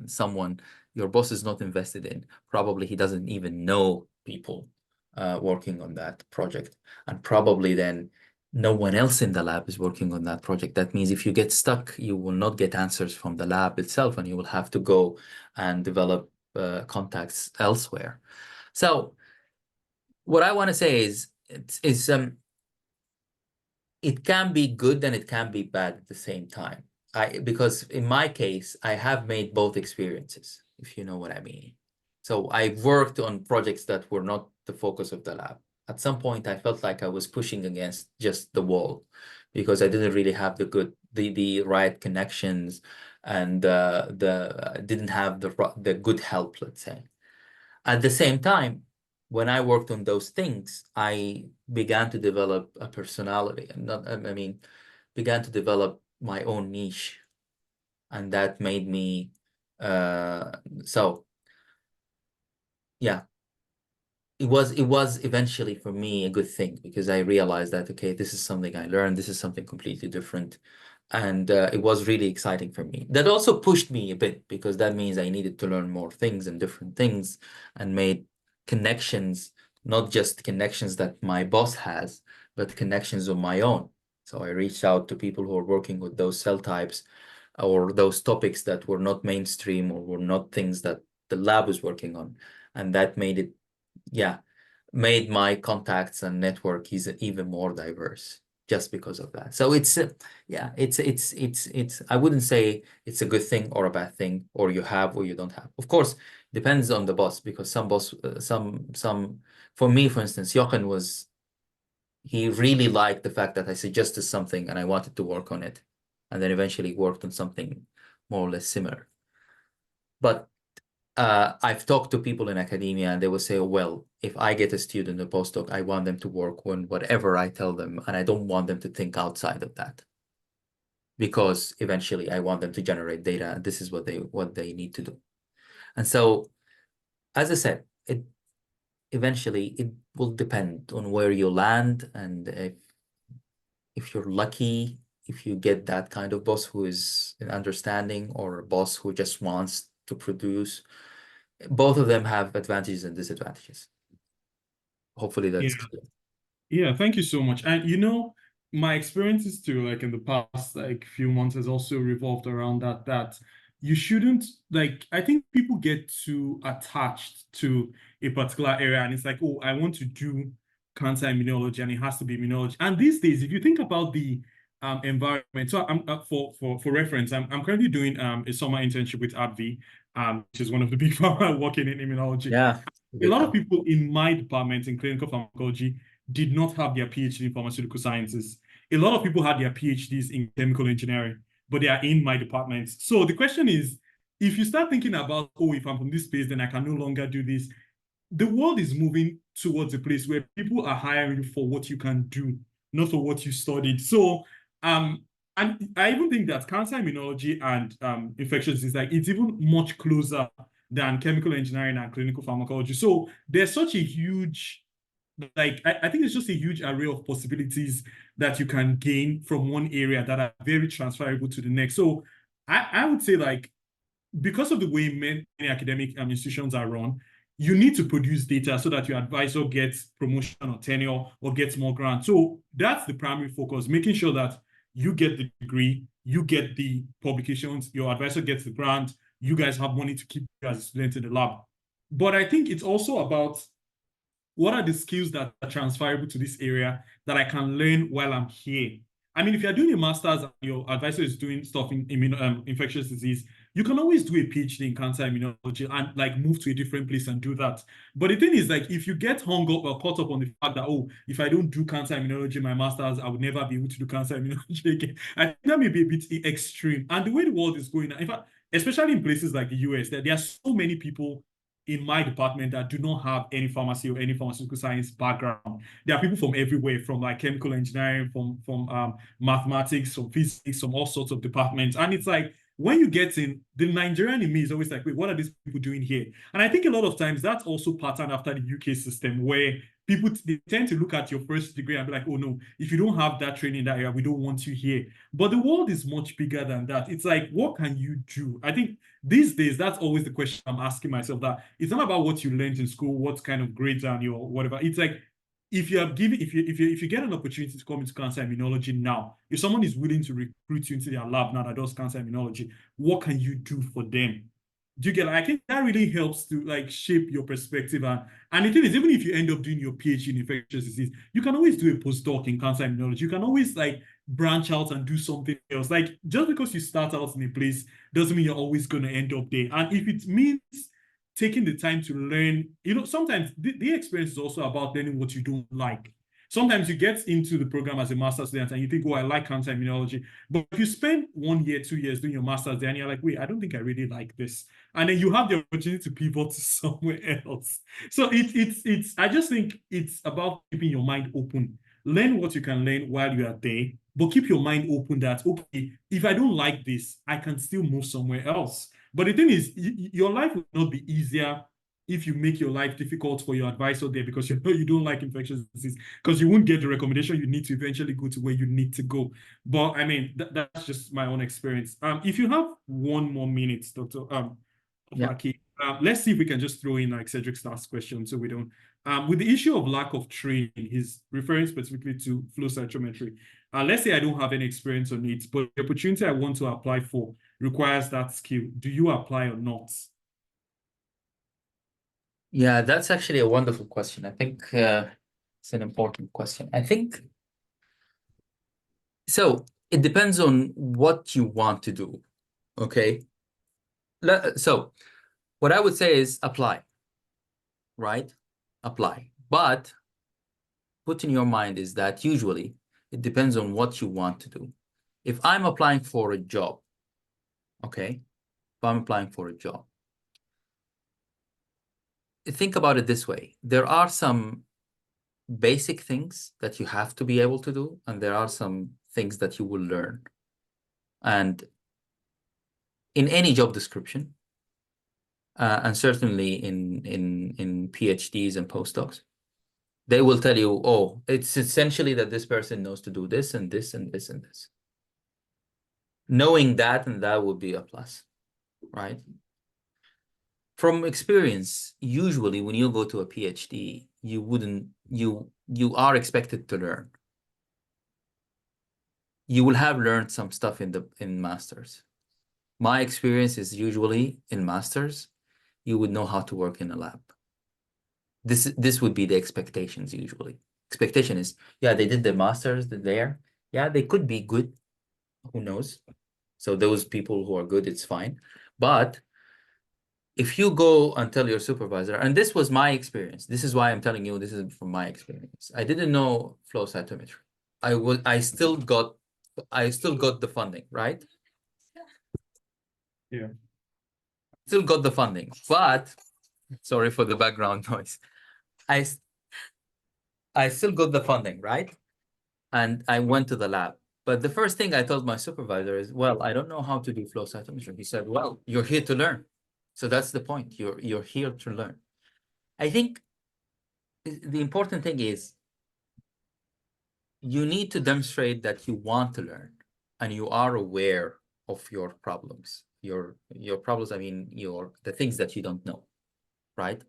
someone your boss is not invested in. Probably he doesn't even know people working on that project, and probably then no one else in the lab is working on that project. That means if you get stuck, you will not get answers from the lab itself, and you will have to go and develop contacts elsewhere. So what I want to say is it can be good and it can be bad at the same time. Because in my case, I have made both experiences, if you know what I mean. So I worked on projects that were not the focus of the lab. At some point, I felt like I was pushing against just the wall because I didn't really have the right connections, and didn't have the good help, let's say. At the same time, when I worked on those things, I began to develop a personality, and began to develop my own niche, and that made me so yeah, it was eventually for me a good thing, because I realized that, okay, this is something I learned, this is something completely different, and it was really exciting for me. That also pushed me a bit, because that means I needed to learn more things and different things, and made connections, not just connections that my boss has, but connections of my own. So I reached out to people who are working with those cell types or those topics that were not mainstream or were not things that the lab was working on. And that made my contacts and network is even more diverse just because of that. So it's I wouldn't say it's a good thing or a bad thing, or you have or you don't have. Of course, depends on the boss, because for me, for instance, Jochen he really liked the fact that I suggested something and I wanted to work on it, and then eventually worked on something more or less similar. But I've talked to people in academia, and they will say, well, if I get a student, a postdoc, I want them to work on whatever I tell them, and I don't want them to think outside of that, because eventually I want them to generate data, and this is what they need to do. And so, as I said, eventually it will depend on where you land, and if you're lucky, if you get that kind of boss who is an understanding, or a boss who just wants to produce. Both of them have advantages and disadvantages. Hopefully that's
Yeah.
clear.
Yeah, thank you so much. And my experiences too, like in the past, like few months, has also revolved around that you shouldn't, like, I think people get too attached to a particular area, and it's like, oh, I want to do cancer immunology, and it has to be immunology. And these days, if you think about the environment, so I'm for reference, I'm currently doing a summer internship with AbbVie, which is one of the big pharma working in immunology.
Yeah,
A
good
lot of
company.
people in my department in clinical pharmacology did not have their PhD in pharmaceutical sciences. A lot of people had their PhDs in chemical engineering, but they are in my department. So the question is, if you start thinking about, oh, if I'm from this space, then I can no longer do this. The world is moving towards a place where people are hiring you for what you can do, not for what you studied. So, and I even think that cancer immunology and infectious disease, like, it's even much closer than chemical engineering and clinical pharmacology. So there's such a huge, like, I think it's just a huge array of possibilities that you can gain from one area that are very transferable to the next. So I would say, like, because of the way many academic institutions are run, you need to produce data so that your advisor gets promotion or tenure or gets more grants. So that's the primary focus, making sure that you get the degree, you get the publications, your advisor gets the grant, you guys have money to keep you as a student in the lab. But I think it's also about, what are the skills that are transferable to this area that I can learn while I'm here? I mean, if you're doing a master's and your advisor is doing stuff in infectious disease, you can always do a PhD in cancer immunology and, like, move to a different place and do that. But the thing is, like, if you get hung up or caught up on the fact that, oh, if I don't do cancer immunology in my master's, I would never be able to do cancer immunology again, I think that may be a bit extreme. And the way the world is going, in fact, especially in places like the US, there are so many people in my department that do not have any pharmacy or any pharmaceutical science background. There are people from everywhere, from, like, chemical engineering, from mathematics, from physics, from all sorts of departments. And it's like, when you get in, the Nigerian in me is always like, wait, what are these people doing here? And I think a lot of times that's also patterned after the UK system, where people, they tend to look at your first degree and be like, oh no, if you don't have that training in that area, we don't want you here. But the world is much bigger than that. It's like, what can you do? I think these days, that's always the question I'm asking myself, that it's not about what you learned in school, what kind of grades are your whatever. It's like, if you are given, if you get an opportunity to come into cancer immunology now, if someone is willing to recruit you into their lab now that does cancer immunology, what can you do for them? Do you get, I think that really helps to, like, shape your perspective. And the thing is, even if you end up doing your PhD in infectious disease, you can always do a postdoc in cancer immunology. You can always, like, branch out and do something else. Like, just because you start out in a place doesn't mean you're always going to end up there. And if it means taking the time to learn, sometimes the experience is also about learning what you don't like. Sometimes you get into the program as a master's student and you think, oh, I like cancer immunology. But if you spend 1 year, 2 years doing your master's there, and you're like, wait, I don't think I really like this. And then you have the opportunity to pivot to somewhere else. So I just think it's about keeping your mind open. Learn what you can learn while you are there, but keep your mind open that, okay, if I don't like this, I can still move somewhere else. But the thing is, your life will not be easier if you make your life difficult for your advisor there, because you don't like infectious disease, because you won't get the recommendation you need to eventually go to where you need to go. But I mean, that's just my own experience. If you have 1 more minute, Dr.
Yeah.
Elfaki, let's see if we can just throw in, like, Cedric's last question, so we don't. With the issue of lack of training, he's referring specifically to flow cytometry. Let's say I don't have any experience on it, but the opportunity I want to apply for requires that skill. Do you apply or not?
Yeah, that's actually a wonderful question. I think it's an important question. I think so. It depends on what you want to do. Okay. So what I would say is apply, right? Apply. But put in your mind is that usually it depends on what you want to do. If I'm applying for a job, okay, if I'm applying for a job, think about it this way. There are some basic things that you have to be able to do, and there are some things that you will learn. And in any job description, and certainly in PhDs and postdocs, they will tell you, oh, it's essentially that this person knows to do this and this and this and this. Knowing that, and that would be a plus, right? From experience, usually when you go to a PhD, you are expected to learn. You will have learned some stuff in masters, My experience is usually in masters, you would know how to work in a lab. This would be the expectations usually. Expectation is, yeah, they did their masters, they're there. Yeah, they could be good. Who knows? So those people who are good, it's fine. But if you go and tell your supervisor, and this was my experience, this is why I'm telling you, this is from my experience. I didn't know flow cytometry. I still got the funding, right?
Yeah.
Still got the funding, but sorry for the background noise. I still got the funding, right? And I went to the lab. But the first thing I told my supervisor is, well, I don't know how to do flow cytometry. He said, well, you're here to learn. So that's the point. You're here to learn. I think the important thing is you need to demonstrate that you want to learn and you are aware of your problems. Your problems, I mean, the things that you don't know, right?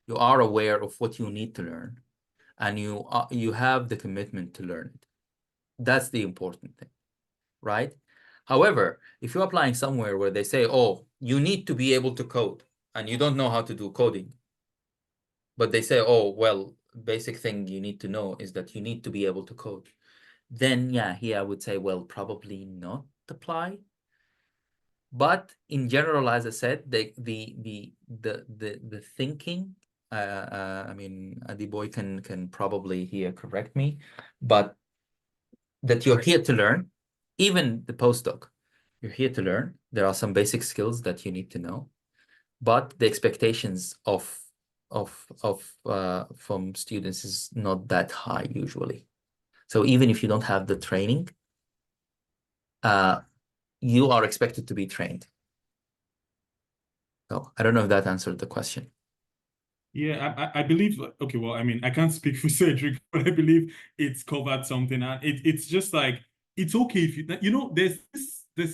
You are aware of what you need to learn and you have the commitment to learn it. That's the important thing, right? However, if you're applying somewhere where they say, oh, you need to be able to code and you don't know how to do coding, but they say, oh, well, basic thing you need to know is that you need to be able to code, then yeah, here I would say, well, probably not apply. But in general, as I said, the thinking, I mean, Adiboy can probably here correct me, but that you're here to learn, even the postdoc, you're here to learn. There are some basic skills that you need to know, but the expectations from students is not that high usually. So even if you don't have the training, you are expected to be trained. So I don't know if that answered the question.
Yeah, I believe, okay, well, I mean, I can't speak for Cedric, but I believe it's covered something. And it's just like, it's okay if there's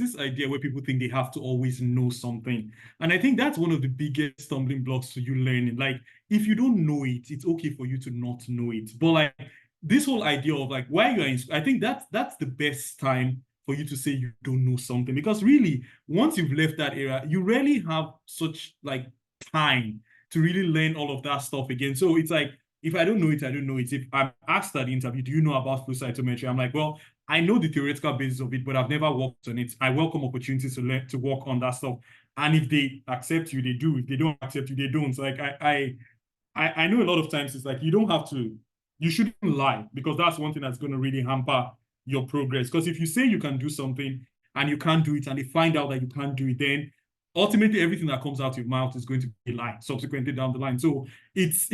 this idea where people think they have to always know something. And I think that's one of the biggest stumbling blocks to you learning. Like, if you don't know it, it's okay for you to not know it. But like this whole idea of like why you're in, I think that's the best time for you to say you don't know something. Because really, once you've left that era, you rarely have such like time to really learn all of that stuff again. So it's like, if I don't know it, I don't know it. If I'm asked at the interview, do you know about flow cytometry? I'm like, well, I know the theoretical basis of it, but I've never worked on it. I welcome opportunities to learn to work on that stuff. And if they accept you, they do. If they don't accept you, they don't. So like I know a lot of times it's like you don't have to, you shouldn't lie because that's one thing that's going to really hamper your progress. Because if you say you can do something and you can't do it, and they find out that you can't do it, then ultimately everything that comes out of your mouth is going to be a lie subsequently down the line. So it's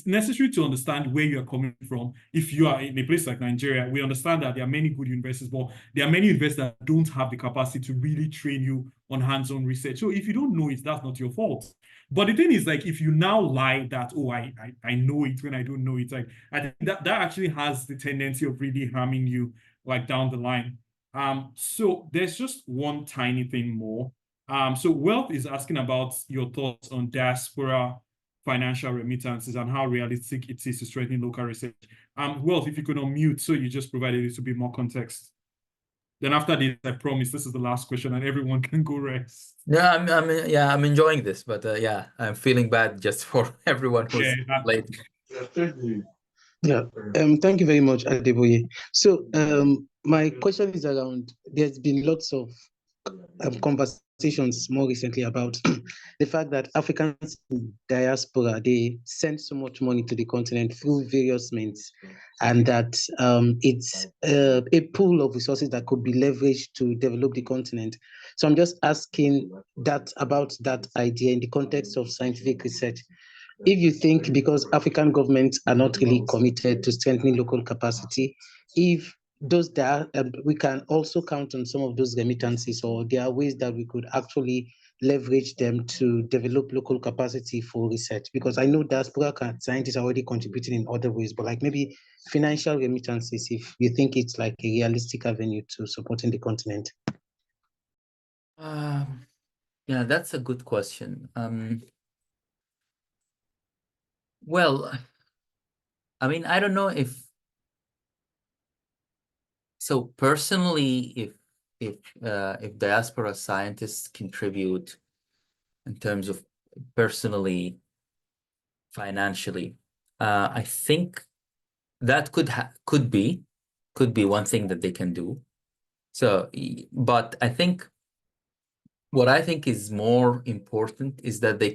necessary to understand where you're coming from. If you are in a place like Nigeria, we understand that there are many good universities, but there are many universities that don't have the capacity to really train you on hands-on research. So if you don't know it, that's not your fault. But the thing is, like, if you now lie that, oh, I know it when I don't know it, like, I think that actually has the tendency of really harming you, like, down the line. So there's just one tiny thing more. So Wealth is asking about your thoughts on diaspora financial remittances and how realistic it is to strengthen local research. Wealth, if you could unmute, so you just provided a little bit more context. Then after this, I promise this is the last question and everyone can go rest.
Yeah, I'm enjoying this, but yeah, I'm feeling bad just for everyone
Yeah,
who's late.
Yeah, thank you very much, Adeboye. So, my question is around, there's been lots of conversations more recently about the fact that Africans in diaspora, they send so much money to the continent through various means, and that it's a pool of resources that could be leveraged to develop the continent. So I'm just asking that about that idea in the context of scientific research. If you think because African governments are not really committed to strengthening local capacity, if those that we can also count on some of those remittances, or there are ways that we could actually leverage them to develop local capacity for research, because I know diaspora scientists are already contributing in other ways, but like maybe financial remittances, if you think it's like a realistic avenue to supporting the continent.
Yeah, that's a good question. Well, I mean, I don't know if so personally, if diaspora scientists contribute in terms of personally, financially, I think that could be one thing that they can do. So, but I think what I think is more important is that they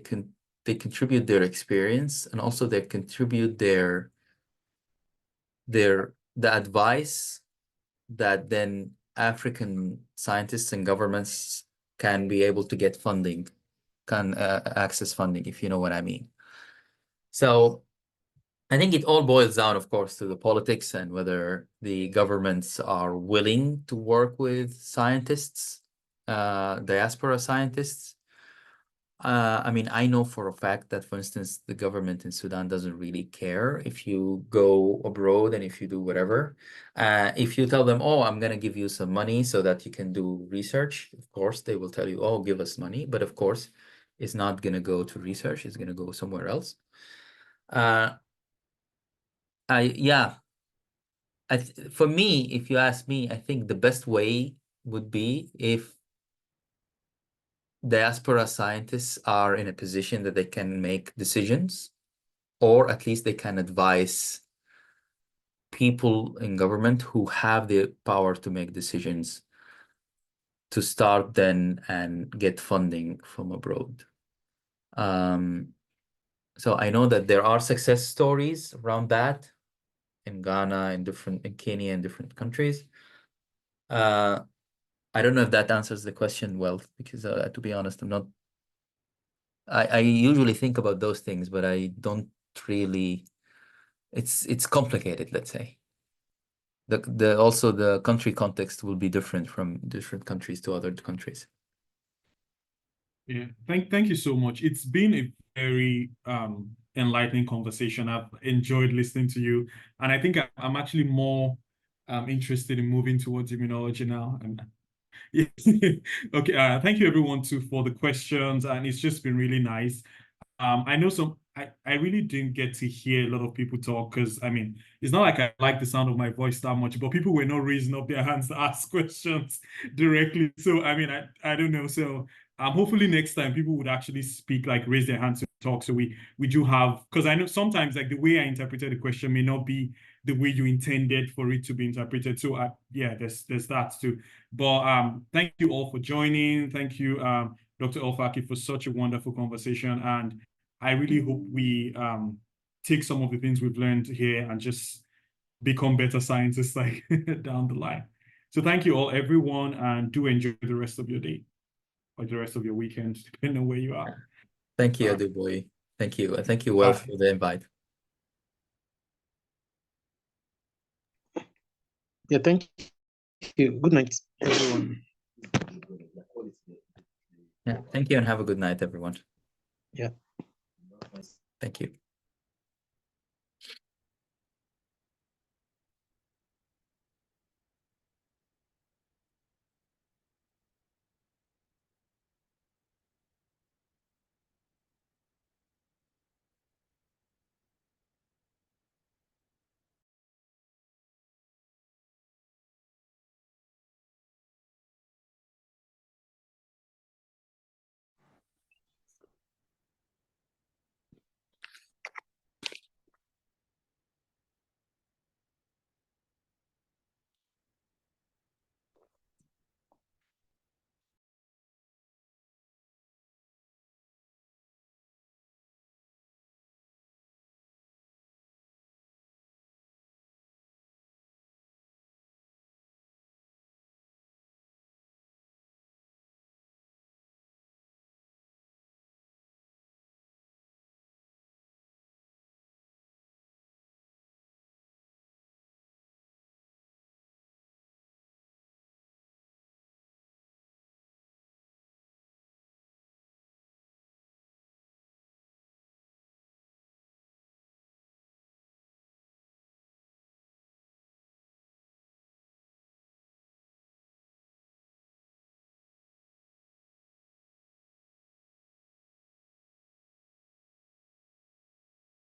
contribute their experience, and also they contribute the advice that then African scientists and governments can be able to get funding, can access funding, if you know what I mean. So I think it all boils down, of course, to the politics and whether the governments are willing to work with scientists, diaspora scientists. I mean, I know for a fact that, for instance, the government in Sudan doesn't really care if you go abroad and if you do whatever. If you tell them, oh, I'm going to give you some money so that you can do research, of course, they will tell you, oh, give us money. But of course, it's not going to go to research. It's going to go somewhere else. For me, if you ask me, I think the best way would be if diaspora scientists are in a position that they can make decisions, or at least they can advise people in government who have the power to make decisions to start then and get funding from abroad. So I know that there are success stories around that in Ghana, in Kenya, and different countries. I don't know if that answers the question well, because to be honest, I usually think about those things, but I don't really, it's complicated, let's say. Also the country context will be different from different countries to other countries.
Yeah, thank you so much. It's been a very enlightening conversation. I've enjoyed listening to you, and I think I'm actually more interested in moving towards immunology now. And yeah. Okay, thank you everyone too for the questions, and it's just been really nice. I know I really didn't get to hear a lot of people talk, because I mean, it's not like I like the sound of my voice that much, but people were not raising up their hands to ask questions directly. So I mean, I don't know. So hopefully next time people would actually speak, like raise their hands to talk. So we do have, because I know sometimes like the way I interpreted the question may not be the way you intended for it to be interpreted. So yeah, there's that too. But thank you all for joining. Thank you, Dr. Elfaki, for such a wonderful conversation. And I really hope we take some of the things we've learned here and just become better scientists like down the line. So thank you all, everyone, and do enjoy the rest of your day or the rest of your weekend, depending on where you are.
Thank you, Aduboy. Thank you. And thank you, Will, for the invite.
Yeah, thank you. Good night, everyone.
Yeah, thank you, and have a good night, everyone.
Yeah.
Thank you.